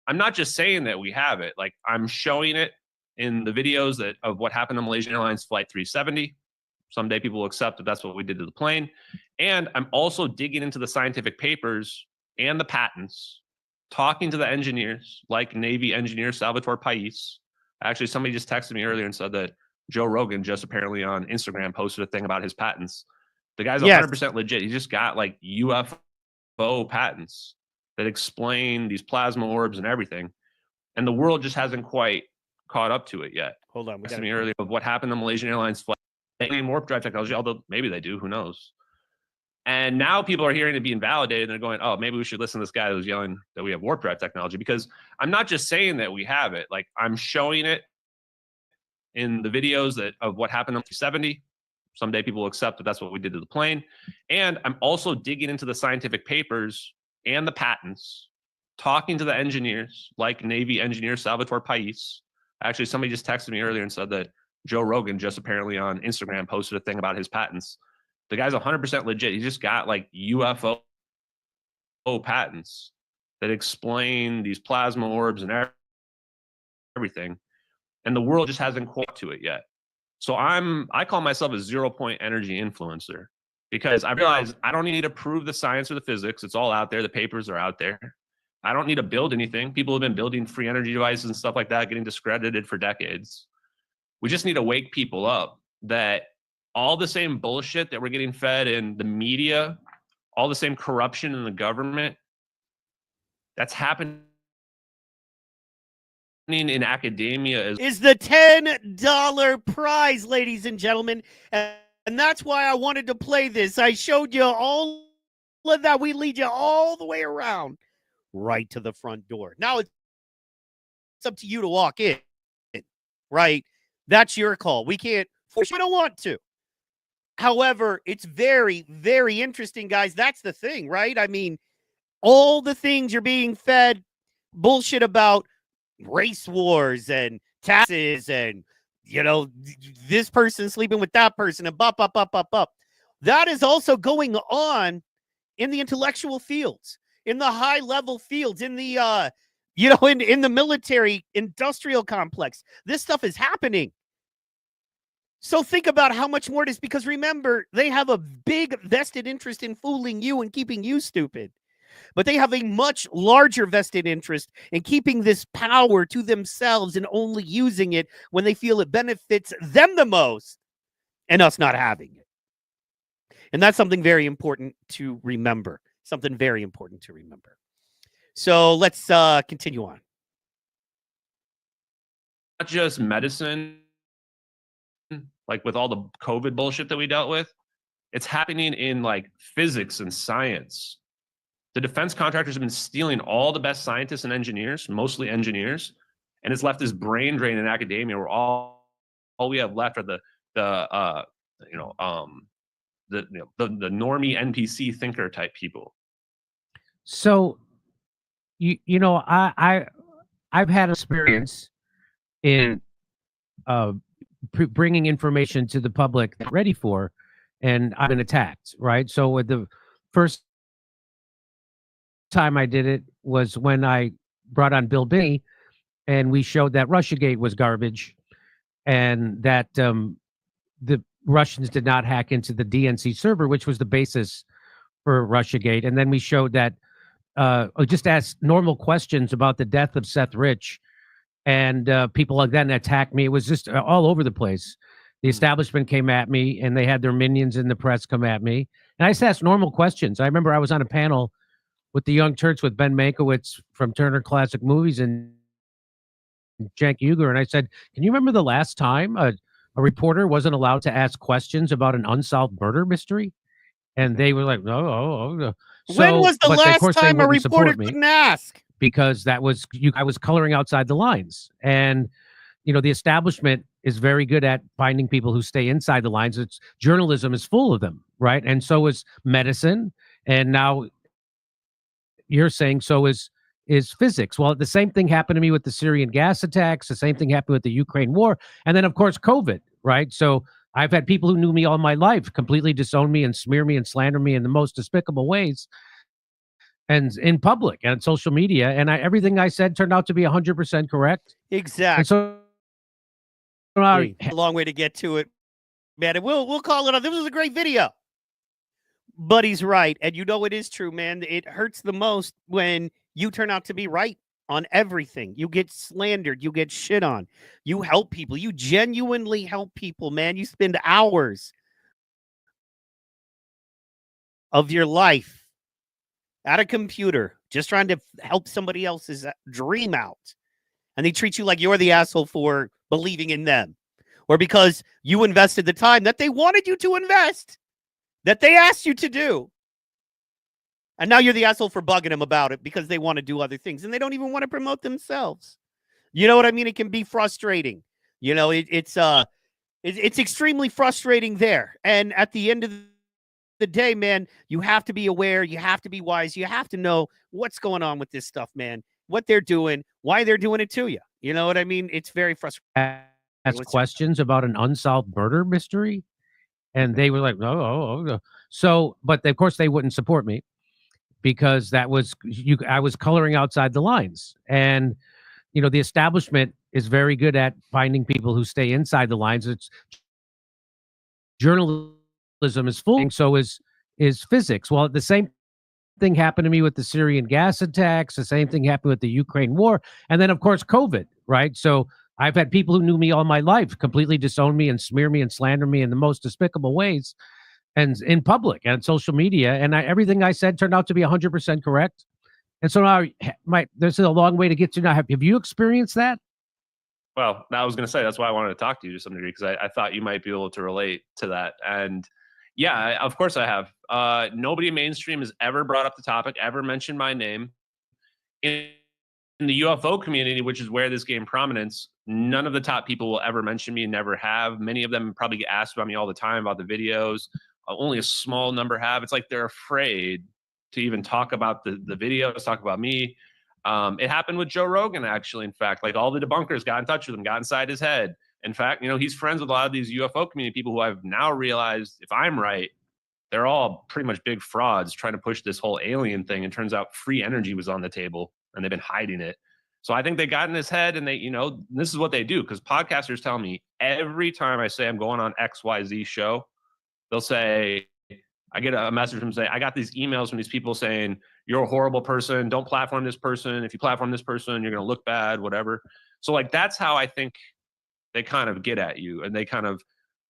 I'm not just saying that we have it. Like, I'm showing it in the videos of what happened to Malaysian Airlines Flight 370. Someday people will accept that that's what we did to the plane. And I'm also digging into the scientific papers and the patents, talking to the engineers, like Navy engineer Salvatore Pais. Actually, somebody just texted me earlier and said that Joe Rogan just apparently on Instagram posted a thing about his patents. The guy's 100% legit. He just got like UFO patents that explain these plasma orbs and everything. And the world just hasn't quite caught up to it yet. Hold on. We got me earlier of what happened to Malaysian Airlines flight. Alien warp drive technology, although maybe they do, who knows? And now people are hearing it being validated and they're going, oh, maybe we should listen to this guy that was yelling that we have warp drive technology, because I'm not just saying that we have it. Like, I'm showing it in the videos of what happened in 70. Someday people will accept that that's what we did to the plane. And I'm also digging into the scientific papers and the patents, talking to the engineers, like Navy engineer Salvatore Pais. Actually, somebody just texted me earlier and said that Joe Rogan just apparently on Instagram posted a thing about his patents. The guy's 100% legit. He just got like UFO patents that explain these plasma orbs and everything. And the world just hasn't caught to it yet. So I call myself a 0-point energy influencer, because I realize I don't need to prove the science or the physics. It's all out there. The papers are out there. I don't need to build anything. People have been building free energy devices and stuff like that, getting discredited for decades. We just need to wake people up that all the same bullshit that we're getting fed in the media, all the same corruption in the government, that's happening in academia is the $10 prize, ladies and gentlemen. And that's why I wanted to play this. I showed you all of that. We lead you all the way around right to the front door. Now it's up to you to walk in, right? That's your call. We can't force you. We don't want to. However, it's very, very interesting, guys. That's the thing, right? I mean, all the things you're being fed bullshit about, race wars and taxes and, this person sleeping with that person and bop. That is also going on in the intellectual fields, in the high level fields, in the, in the military industrial complex. This stuff is happening. So think about how much more it is, because remember, they have a big vested interest in fooling you and keeping you stupid. But they have a much larger vested interest in keeping this power to themselves and only using it when they feel it benefits them the most, and us not having it. And that's something very important to remember. So let's continue on. Not just medicine, like with all the COVID bullshit that we dealt with, it's happening in like physics and science. The defense contractors have been stealing all the best scientists and engineers, mostly engineers, and it's left this brain drain in academia where all we have left are the normie NPC thinker type people. So, I've had experience in bringing information to the public that ready for, and I've been attacked, right? So with the first time I did it was when I brought on Bill Binney, and we showed that Russiagate was garbage, and that the Russians did not hack into the DNC server, which was the basis for Russiagate. And then we showed that just asked normal questions about the death of Seth Rich, and people like that attacked me. It was just all over the place. The establishment came at me, and they had their minions in the press come at me. And I just asked normal questions. I remember I was on a panel with the Young Turks with Ben Mankiewicz from Turner Classic Movies and Cenk Uygur, and I said, "Can you remember the last time a reporter wasn't allowed to ask questions about an unsolved murder mystery?" And they were like, "No." So, when was the last time a reporter me couldn't ask? because that was I was coloring outside the lines. And the establishment is very good at finding people who stay inside the lines. It's journalism is full of them, right? And so is medicine, and now you're saying so is physics. Well, the same thing happened to me with the Syrian gas attacks. The same thing happened with the Ukraine war, and then of course COVID, right? So I've had people who knew me all my life completely disown me and smear me and slander me in the most despicable ways, and in public and on social media. And everything I said turned out to be 100% correct. Exactly. And so a long way to get to it, man. And we'll call it off. This was a great video. But he's right. And it is true, man. It hurts the most when you turn out to be right on everything. You get slandered. You get shit on. You help people. You genuinely help people, man. You spend hours of your life at a computer just trying to help somebody else's dream out. And they treat you like you're the asshole for believing in them, or because you invested the time that they wanted you to invest, that they asked you to do. And now you're the asshole for bugging them about it because they want to do other things and they don't even want to promote themselves. You know what I mean? It can be frustrating. It's extremely frustrating there. And at the end of the day, man, you have to be aware. You have to be wise. You have to know what's going on with this stuff, man, what they're doing, why they're doing it to you. You know what I mean? It's very frustrating. Ask questions about an unsolved murder mystery. And they were like, no. So, but of course they wouldn't support me because that was I was coloring outside the lines. And, the establishment is very good at finding people who stay inside the lines. It's journalism is full, and so is physics. Well, the same thing happened to me with the Syrian gas attacks. The same thing happened with the Ukraine war. And then, of course, COVID, right? So I've had people who knew me all my life completely disown me and smear me and slander me in the most despicable ways, and in public and on social media. And everything I said turned out to be 100% correct. And so now there's a long way to get to now. Have you experienced that? Well, I was going to say, that's why I wanted to talk to you to some degree, because I thought you might be able to relate to that. And yeah, of course I have. Nobody mainstream has ever brought up the topic, ever mentioned my name. In the UFO community, which is where this gained prominence, none of the top people will ever mention me, never have. Many of them probably get asked about me all the time about the videos. Only a small number have. It's like they're afraid to even talk about the videos, talk about me. It happened with Joe Rogan, actually. In fact, like all the debunkers got in touch with him, got inside his head. In fact, he's friends with a lot of these UFO community people who I've now realized, if I'm right, they're all pretty much big frauds trying to push this whole alien thing. And turns out free energy was on the table and they've been hiding it. So I think they got in his head, and they, this is what they do. Because podcasters tell me every time I say I'm going on XYZ show, they'll say, I get a message from them saying, I got these emails from these people saying, you're a horrible person. Don't platform this person. If you platform this person, you're going to look bad, whatever. So like, that's how I think they kind of get at you. And they kind of,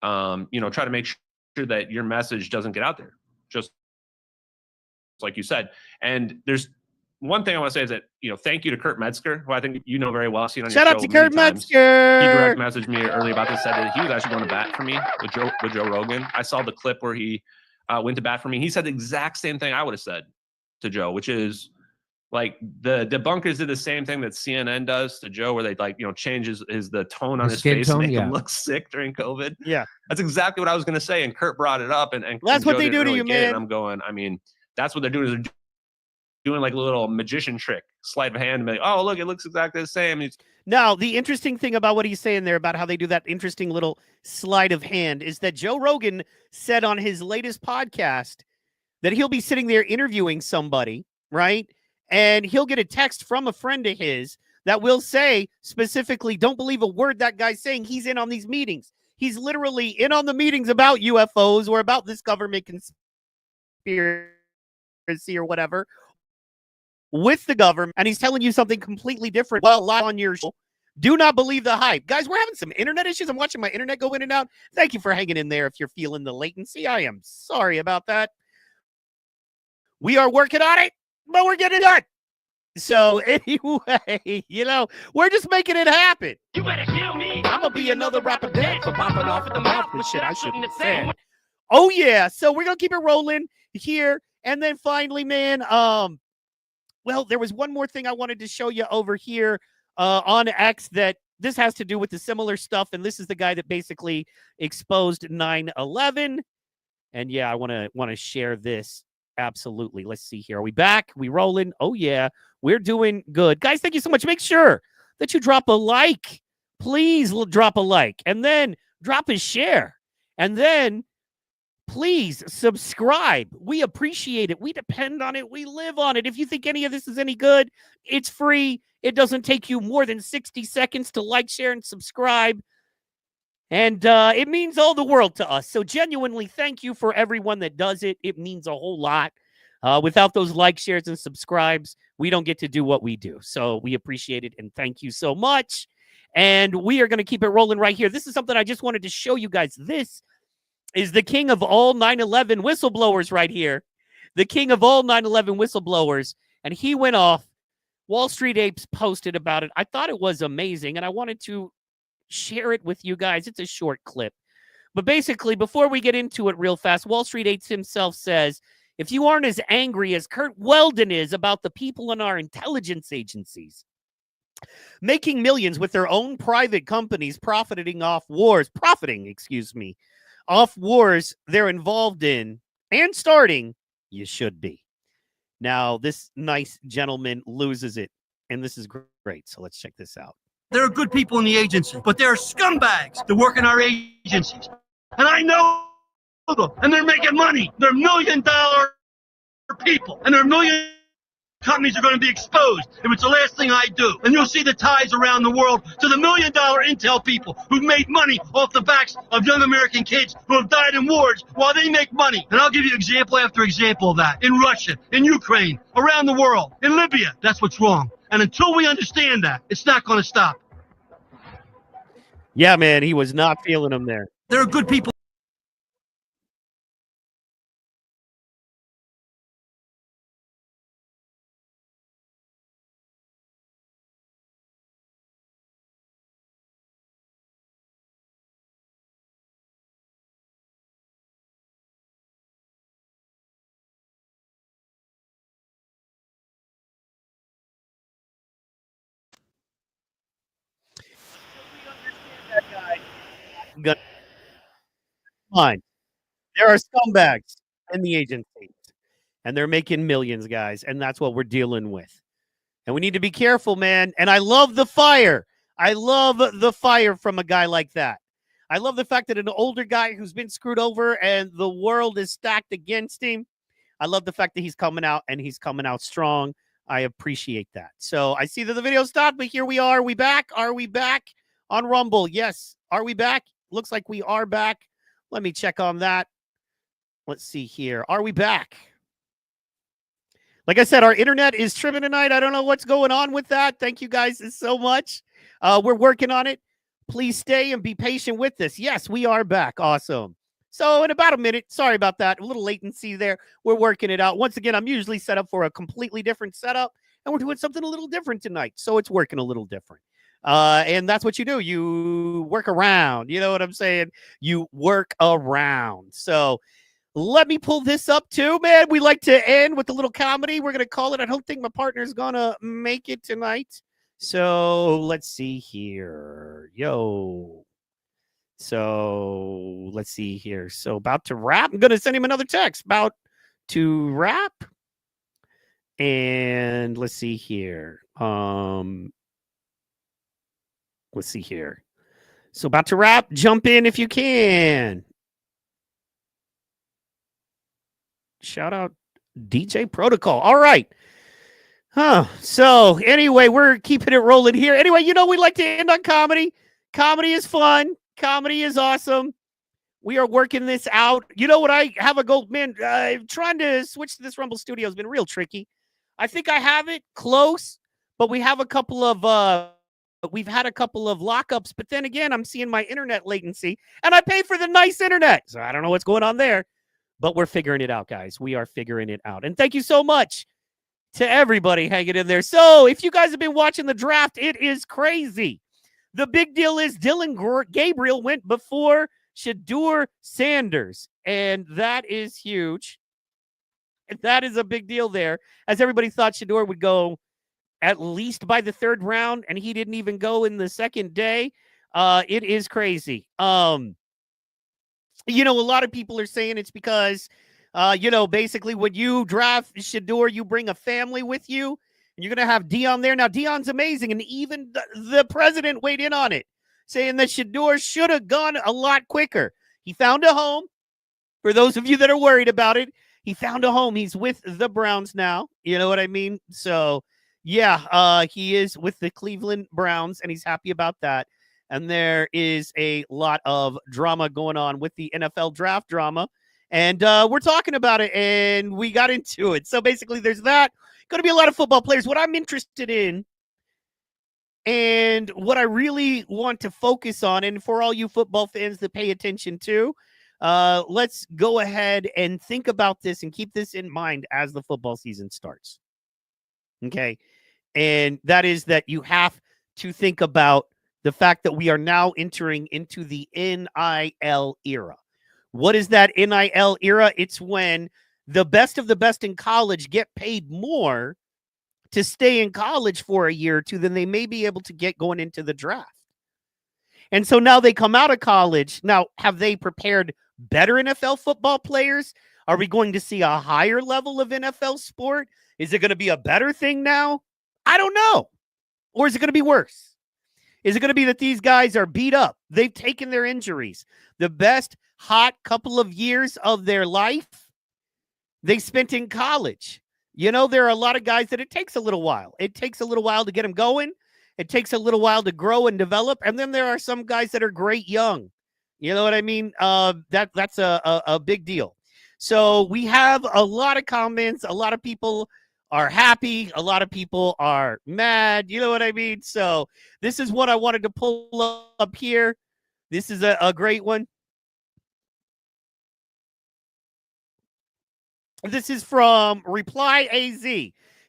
try to make sure that your message doesn't get out there, just like you said. And there's one thing I want to say is that, thank you to Kurt Metzger, who I think you know very well. I've seen on Shout your out show to many Kurt times. Metzger. He direct messaged me earlier about this, said that he was actually going to bat for me with Joe Rogan. I saw the clip where he went to bat for me. He said the exact same thing I would have said to Joe, which is like the debunkers did the same thing that CNN does to Joe, where they changes the tone on his skin face tone, to make yeah. him look sick during COVID. Yeah. That's exactly what I was going to say. And Kurt brought it up, and That's what Joe they didn't do to really you, get it. man. And I'm going, I mean, that's what they're doing, is they're doing like a little magician trick, sleight of hand, and be like, oh, look, it looks exactly the same. Now, the interesting thing about what he's saying there about how they do that interesting little sleight of hand is that Joe Rogan said on his latest podcast that he'll be sitting there interviewing somebody, right? And he'll get a text from a friend of his that will say specifically, don't believe a word that guy's saying. He's in on these meetings. He's literally in on the meetings about UFOs or about this government conspiracy or whatever with the government. And he's telling you something completely different. Well, live on your show. Do not believe the hype. Guys, we're having some internet issues. I'm watching my internet go in and out. Thank you for hanging in there if you're feeling the latency. I am sorry about that. We are working on it, but we're getting it done. So anyway, we're just making it happen. You better kill me. I'm going to be another rapper dead for popping off at the mouth with shit I shouldn't have said. Oh, yeah. So we're going to keep it rolling here. And then finally, man, well, there was one more thing I wanted to show you over here on X that this has to do with the similar stuff. And this is the guy that basically exposed 9/11. And yeah, I want to share this. Absolutely. Let's see here. Are we back? We rolling? Oh, yeah. We're doing good. Guys, thank you so much. Make sure that you drop a like. Please drop a like. And then drop a share. And then please subscribe. We appreciate it. We depend on it. We live on it. If you think any of this is any good, it's free. It doesn't take you more than 60 seconds to like, share, and subscribe. And it means all the world to us. So genuinely, thank you for everyone that does it. It means a whole lot. Without those likes, shares, and subscribes, we don't get to do what we do. So we appreciate it, and thank you so much. And we are going to keep it rolling right here. This is something I just wanted to show you guys. This is the king of all 9/11 whistleblowers right here. The king of all 9/11 whistleblowers. And he went off. Wall Street Apes posted about it. I thought it was amazing, and I wanted to share it with you guys. It's a short clip. But basically, before we get into it real fast, Wall Street Apes himself says, if you aren't as angry as Kurt Weldon is about the people in our intelligence agencies making millions with their own private companies profiting, off wars they're involved in and starting, you should be. Now, this nice gentleman loses it, and this is great. So let's check this out. There are good people in the agency, but there are scumbags that work in our agencies. And I know them, and they're making money. They're $1 million people, and their million companies are going to be exposed if it's the last thing I do. And you'll see the ties around the world to the $1 million intel people who've made money off the backs of young American kids who have died in wars while they make money. And I'll give you example after example of that. In Russia, in Ukraine, around the world, in Libya. That's what's wrong. And until we understand that, it's not going to stop. Yeah, man, he was not feeling him there. There are good people. Fine. There are scumbags in the agencies, and they're making millions, guys, and that's what we're dealing with. And we need to be careful, man. And I love the fire. I love the fire from a guy like that. I love the fact that an older guy who's been screwed over and the world is stacked against him. I love the fact that he's coming out, and he's coming out strong. I appreciate that. So I see that the video stopped, but here we are. Are we back? Are we back on Rumble? Yes. Are we back? Looks like we are back. Let me check on that. Let's see here. Are we back? Like I said, our internet is tripping tonight. I don't know what's going on with that. Thank you guys so much. We're working on it. Please stay and be patient with this. Yes, we are back. Awesome. So in about a minute, sorry about that. A little latency there. We're working it out. Once again, I'm usually set up for a completely different setup. and we're doing something a little different tonight. So it's working a little different. And that's what you do. You work around. You know what I'm saying? You work around. So let me pull this up too, man. We like to end with a little comedy. We're going to call it. I don't think my partner's going to make it tonight. So let's see here. Yo. So let's see here. So about to wrap. I'm going to send him another text. About to wrap. And let's see here. Let's see here. So about to wrap. Jump in if you can. Shout out DJ Protocol. All right. So anyway, we're keeping it rolling here. Anyway, you know, we like to end on comedy. Comedy is fun. Comedy is awesome. We are working this out. You know what? I have a goal, man. Trying to switch to this Rumble studio has been real tricky. I think I have it close, but we have a couple of we've had a couple of lockups. But then again, I'm seeing my internet latency, and I pay for the nice internet, so I don't know what's going on there. But we're figuring it out, guys. We are figuring it out. And thank you so much to everybody hanging in there. So if you guys have been watching the draft, it is crazy. The big deal is Dylan Gabriel went before Shedeur Sanders, and that is huge. And that is a big deal there, as everybody thought Shedeur would go at least by the third round, and he didn't even go in the second day. It is crazy. You know, a lot of people are saying it's because, you know, basically when you draft Shedeur, you bring a family with you. And you're going to have Dion there. Now, Dion's amazing, and even the president weighed in on it, saying that Shedeur should have gone a lot quicker. He found a home. For those of you that are worried about it, he found a home. He's with the Browns now. You know what I mean? So, yeah, he is with the Cleveland Browns, and he's happy about that. And there is a lot of drama going on with the NFL draft drama. And we're talking about it, and we got into it. So basically, there's that. Going to be a lot of football players. What I'm interested in, and what I really want to focus on, and for all you football fans that pay attention to, let's go ahead and think about this and keep this in mind as the football season starts. Okay? And that is that you have to think about the fact that we are now entering into the NIL era. What is that NIL era? It's when the best of the best in college get paid more to stay in college for a year or two than they may be able to get going into the draft. And so now they come out of college. Now, have they prepared better NFL football players? Are we going to see a higher level of NFL sport? Is it going to be a better thing now? I don't know. Or is it going to be worse? Is it going to be that these guys are beat up? They've taken their injuries. The best hot couple of years of their life they spent in college. You know, there are a lot of guys that it takes a little while. It takes a little while to get them going. It takes a little while to grow and develop. And then there are some guys that are great young. You know what I mean? That's a big deal. So we have a lot of comments. A lot of people are happy. A lot of people are mad. You know what I mean? So this is what I wanted to pull up here. This is a great one. This is from Reply AZ.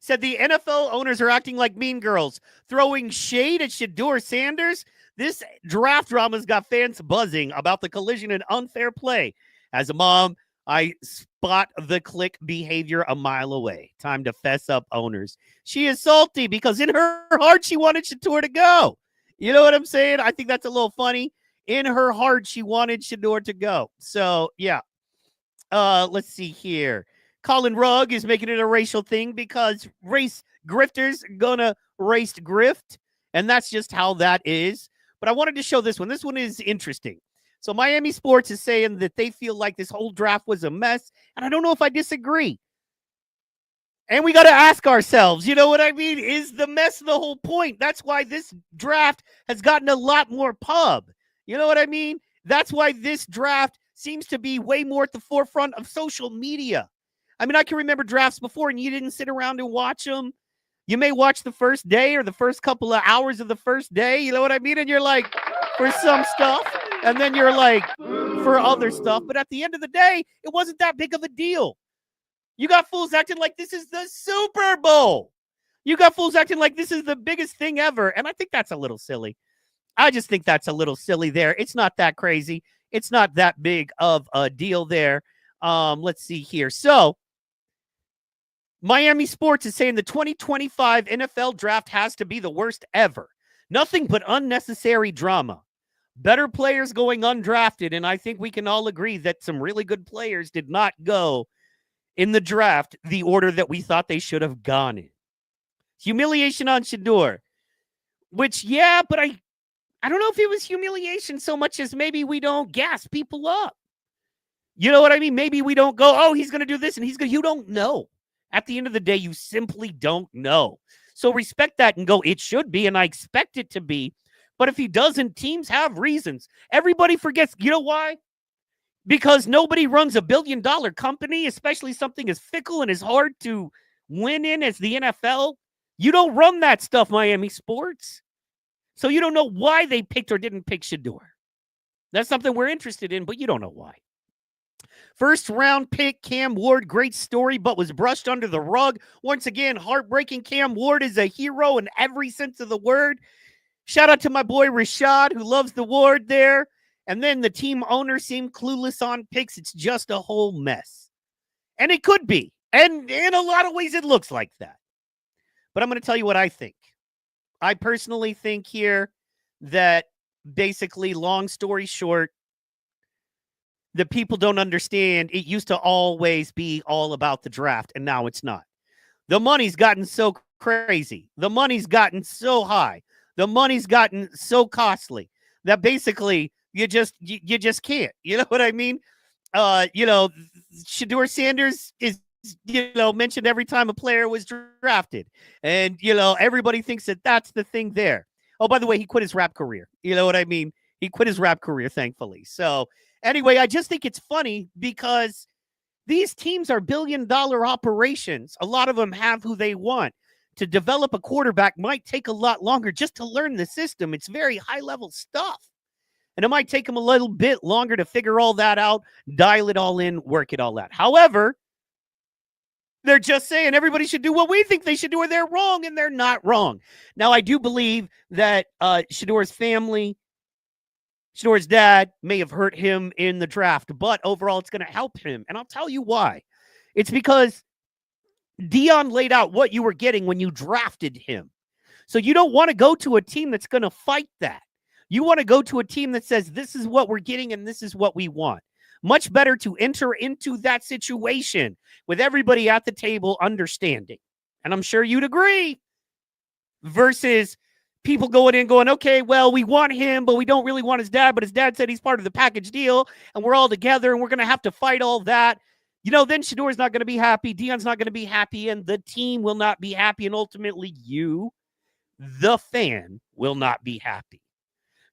Said the NFL owners are acting like mean girls, throwing shade at Shedeur Sanders. This draft drama's got fans buzzing about the collision and unfair play. As a mom, I spot the click behavior a mile away. Time to fess up, owners. She is salty because in her heart, she wanted Shedeur to go. You know what I'm saying? I think that's a little funny. In her heart, she wanted Shedeur to go. So, yeah. Let's see here. Colin Rugg is making it a racial thing because race grifters gonna race grift, and that's just how that is. But I wanted to show this one. This one is interesting. So Miami Sports is saying that they feel like this whole draft was a mess, and I don't know if I disagree. And we got to ask ourselves, you know what I mean? Is the mess the whole point? That's why this draft has gotten a lot more pub. You know what I mean? That's why this draft seems to be way more at the forefront of social media. I mean, I can remember drafts before and you didn't sit around and watch them. You may watch the first day or the first couple of hours of the first day. You know what I mean? And you're like, for some stuff. And then you're like, for other stuff. But at the end of the day, it wasn't that big of a deal. You got fools acting like this is the Super Bowl. You got fools acting like this is the biggest thing ever. And I think that's a little silly. I just think that's a little silly there. It's not that crazy. It's not that big of a deal there. Let's see here. So, Miami Sports is saying the 2025 NFL draft has to be the worst ever. Nothing but unnecessary drama. Better players going undrafted, and I think we can all agree that some really good players did not go in the draft the order that we thought they should have gone in. Humiliation on Shedeur, which, yeah, but I don't know if it was humiliation so much as maybe we don't gas people up. You know what I mean? Maybe we don't go, oh, he's going to do this, and he's going to, you don't know. At the end of the day, you simply don't know. So respect that and go, it should be, and I expect it to be. But if he doesn't, teams have reasons. Everybody forgets. You know why? Because nobody runs $1 billion company, especially something as fickle and as hard to win in as the NFL. You don't run that stuff, Miami Sports. So you don't know why they picked or didn't pick Shedeur. That's something we're interested in, but you don't know why. First round pick, Cam Ward, great story, but was brushed under the rug. Once again, heartbreaking. Cam Ward is a hero in every sense of the word. Shout out to my boy Rashad, who loves the Ward there. And then the team owner seemed clueless on picks. It's just a whole mess. And it could be. And in a lot of ways, it looks like that. But I'm going to tell you what I think. I personally think here that basically, long story short, the people don't understand. It used to always be all about the draft, and now it's not. The money's gotten so crazy. The money's gotten so high. The money's gotten so costly that basically you just can't. You know what I mean? Shedeur Sanders is, mentioned every time a player was drafted. And, everybody thinks that that's the thing there. Oh, by the way, he quit his rap career. You know what I mean? He quit his rap career, thankfully. So, anyway, I just think it's funny because these teams are billion-dollar operations. A lot of them have who they want. To develop a quarterback might take a lot longer just to learn the system. It's very high-level stuff. And it might take them a little bit longer to figure all that out, dial it all in, work it all out. However, they're just saying everybody should do what we think they should do, or they're wrong, and they're not wrong. Now, I do believe that Shedeur's family, Shedeur's dad may have hurt him in the draft, but overall it's going to help him. And I'll tell you why. It's because Dion laid out what you were getting when you drafted him. So you don't want to go to a team that's going to fight that. You want to go to a team that says, this is what we're getting and this is what we want. Much better to enter into that situation with everybody at the table understanding. And I'm sure you'd agree. Versus people going in going, okay, well, we want him, but we don't really want his dad. But his dad said he's part of the package deal and we're all together and we're going to have to fight all that. Then Shedeur's not going to be happy. Dion's not going to be happy and the team will not be happy. And ultimately you, the fan, will not be happy.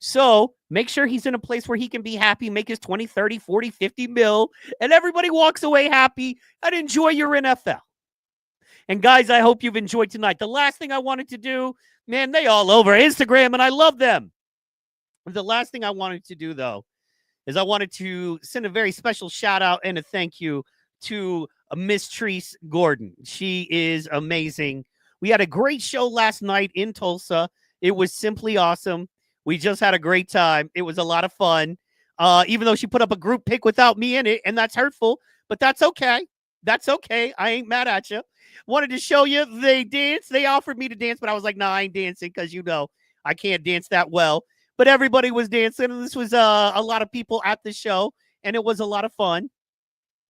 So make sure he's in a place where he can be happy, make his 20, 30, 40, 50 mil, and everybody walks away happy and enjoy your NFL. And guys, I hope you've enjoyed tonight. The last thing I wanted to do, man, they all over Instagram, and I love them. The last thing I wanted to do, though, is I wanted to send a very special shout out and a thank you to Miss Treese Gordon. She is amazing. We had a great show last night in Tulsa. It was simply awesome. We just had a great time. It was a lot of fun. Even though she put up a group pic without me in it, and that's hurtful, but that's okay. That's okay. I ain't mad at you. Wanted to show you they dance. They offered me to dance, but I was like, nah, I ain't dancing because, I can't dance that well. But everybody was dancing, and this was a lot of people at the show, and it was a lot of fun.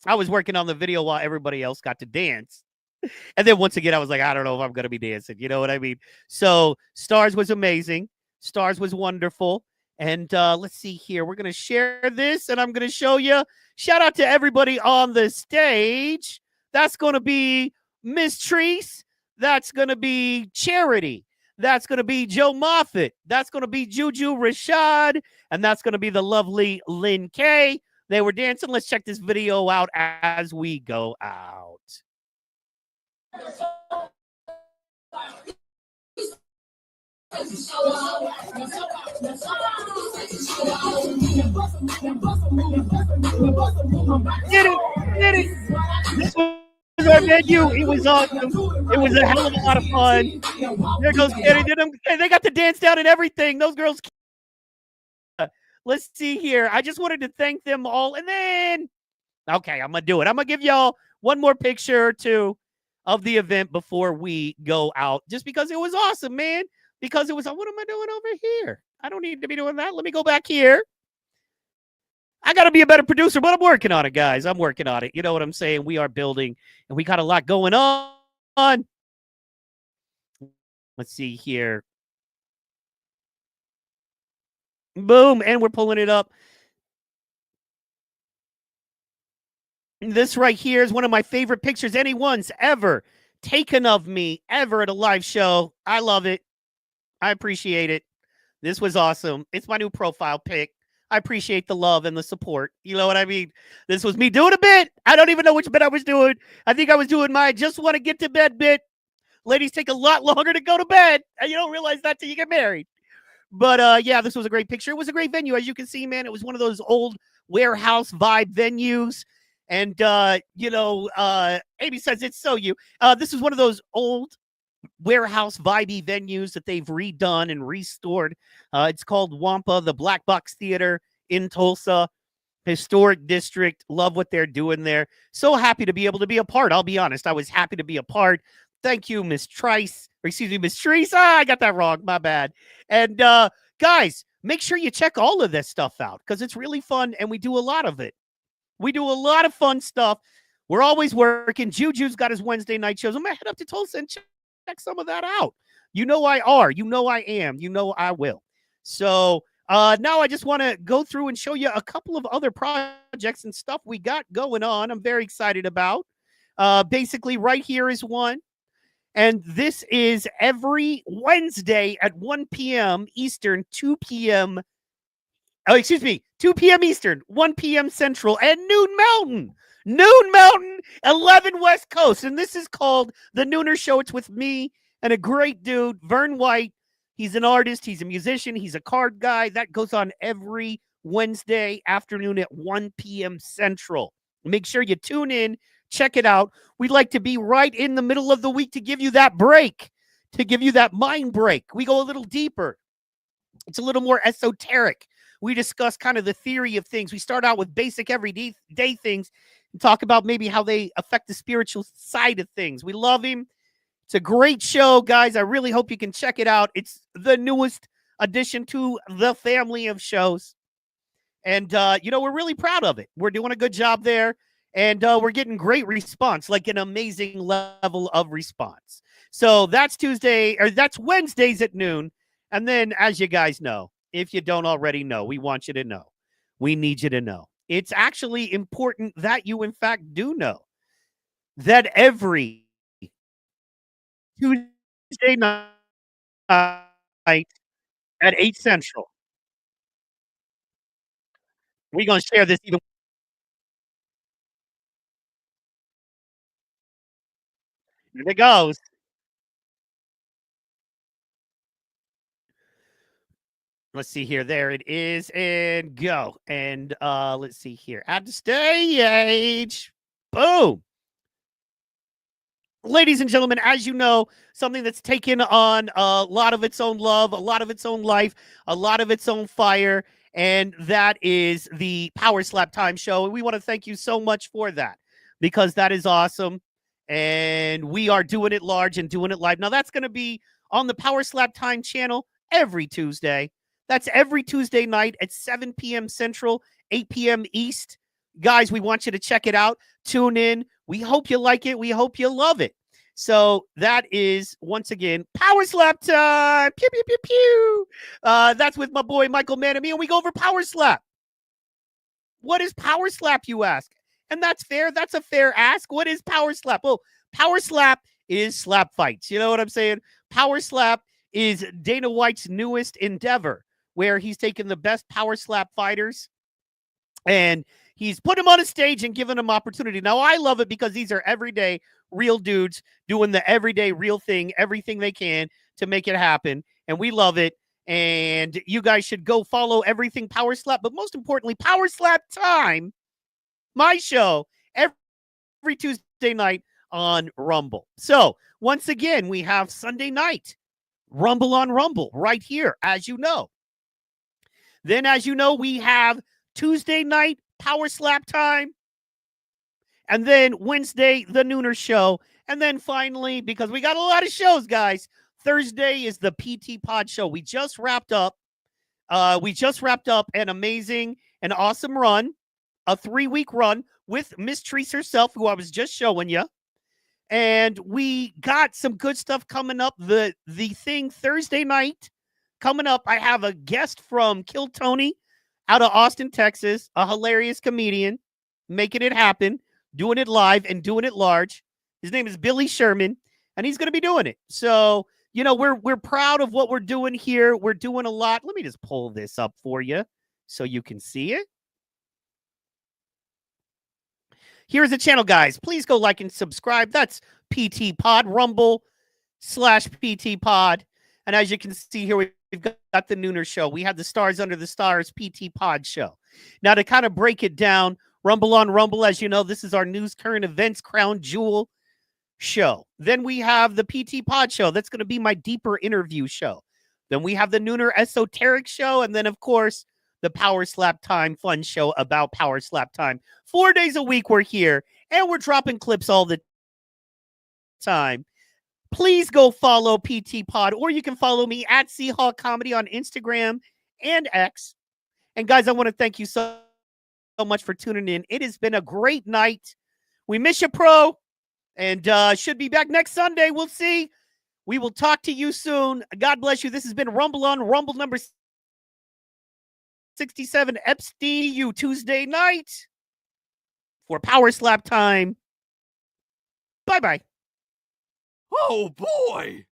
I was working on the video while everybody else got to dance. And then once again, I was like, I don't know if I'm going to be dancing. You know what I mean? So Stars was amazing. Stars was wonderful. And let's see here. We're going to share this, and I'm going to show you. Shout out to everybody on the stage. That's going to be Miss Treese. That's going to be Charity. That's going to be Joe Moffitt. That's going to be Juju Rashad. And that's going to be the lovely Lynn Kay. They were dancing. Let's check this video out as we go out. Get it. This was our our venue. It was awesome. It was a hell of a lot of fun. There goes Kenny. They got the dance down and everything. Those girls. Let's see here. I just wanted to thank them all. And then, okay, I'm going to do it. I'm going to give y'all one more picture or two of the event before we go out, just because it was awesome, man. Because it was, what am I doing over here? I don't need to be doing that. Let me go back here. I got to be a better producer, but I'm working on it, guys. I'm working on it. You know what I'm saying? We are building, and we got a lot going on. Let's see here. Boom, and we're pulling it up. This right here is one of my favorite pictures anyone's ever taken of me, ever at a live show. I love it. I appreciate it. This was awesome. It's my new profile pic. I appreciate the love and the support. You know what I mean? This was me doing a bit. I don't even know which bit I was doing. I think I was doing my just want to get to bed bit. Ladies take a lot longer to go to bed, and you don't realize that till you get married. But yeah, this was a great picture. It was a great venue. As you can see, man, it was one of those old warehouse vibe venues. And, Amy says it's so you. This is one of those old warehouse vibey venues that they've redone and restored. It's called Wampa, the Black Box Theater in Tulsa, historic district. Love what they're doing there. So happy to be able to be a part. I'll be honest. I was happy to be a part. Thank you, Miss Trice. Or excuse me, Miss Treese. I got that wrong. My bad. And guys, make sure you check all of this stuff out because it's really fun and we do a lot of it. We do a lot of fun stuff. We're always working. Juju's got his Wednesday night shows. I'm going to head up to Tulsa and check some of that out. You know I are. You know I am. You know I will. So now I just want to go through and show you a couple of other projects and stuff we got going on. I'm very excited about. Basically, right here is one. And this is every Wednesday at 1 p.m. Eastern, 2 p.m. 2 p.m. Eastern, 1 p.m. Central, and Noon Mountain, 11 West Coast. And this is called The Nooner Show. It's with me and a great dude, Vern White. He's an artist. He's a musician. He's a card guy. That goes on every Wednesday afternoon at 1 p.m. Central. Make sure you tune in. Check it out. We'd like to be right in the middle of the week to give you that break, to give you that mind break. We go a little deeper. It's a little more esoteric. We discuss kind of the theory of things. We start out with basic everyday things and talk about maybe how they affect the spiritual side of things. We love him. It's a great show, guys. I really hope you can check it out. It's the newest addition to the family of shows. And, we're really proud of it. We're doing a good job there. And we're getting great response, like an amazing level of response. So that's Wednesdays at noon. And then, as you guys know, if you don't already know, we want you to know. We need you to know. It's actually important that you, in fact, do know that every Tuesday night at 8 Central, we're going to share this even. Here it goes. Let's see here. There it is. And go. And let's see here. At the stage. Boom. Ladies and gentlemen, as you know, something that's taken on a lot of its own love, a lot of its own life, a lot of its own fire, and that is the Power Slap Time Show. And we want to thank you so much for that because that is awesome. And we are doing it large and doing it live. Now, that's going to be on the Power Slap Time channel every Tuesday. That's every Tuesday night at 7 p.m. Central, 8 p.m. East. Guys, we want you to check it out. Tune in. We hope you like it. We hope you love it. So that is, once again, Power Slap Time. Pew, pew, pew, pew. That's with my boy, Michael Manamy, and we go over Power Slap. What is Power Slap, you ask? And that's fair. That's a fair ask. What is Power Slap? Well, Power Slap is slap fights. You know what I'm saying? Power Slap is Dana White's newest endeavor, where he's taken the best Power Slap fighters and he's put them on a stage and given them opportunity. Now, I love it because these are everyday real dudes doing the everyday real thing, everything they can to make it happen. And we love it. And you guys should go follow everything Power Slap. But most importantly, Power Slap Time, my show, every Tuesday night on Rumble. So once again, we have Sunday night Rumble on Rumble right here, as you know. Then, as you know, we have Tuesday night Power Slap time. And then Wednesday, the Nooner Show. And then finally, because we got a lot of shows, guys, Thursday is the PT Pod Show. We just wrapped up an amazing and awesome run, a 3-week run with Miss Treese herself, who I was just showing you. And we got some good stuff coming up. The thing Thursday night coming up, I have a guest from Kill Tony out of Austin, Texas, a hilarious comedian, making it happen, doing it live and doing it large. His name is Billy Sherman, and he's going to be doing it. So, you know, we're proud of what we're doing here. We're doing a lot. Let me just pull this up for you so you can see it. Here's the channel, guys. Please go like and subscribe. That's PT Pod, Rumble/PT Pod. And as you can see here, we've got the Nooner Show. We have the Stars Under the Stars PT Pod Show. Now, to kind of break it down, Rumble on Rumble, as you know, this is our news, current events, crown jewel show. Then we have the PT Pod Show. That's going to be my deeper interview show. Then we have the Nooner Esoteric Show. And then, of course, the Power Slap Time fun show about Power Slap Time. 4 days a week we're here, and we're dropping clips all the time. Please go follow PT Pod, or you can follow me at Seahawk Comedy on Instagram and X. And guys, I want to thank you so much for tuning in. It has been a great night. We miss you, Pro, and should be back next Sunday. We'll see. We will talk to you soon. God bless you. This has been Rumble on Rumble number 67, Epstein, you Tuesday night for Power Slap Time. Bye-bye. Oh, boy.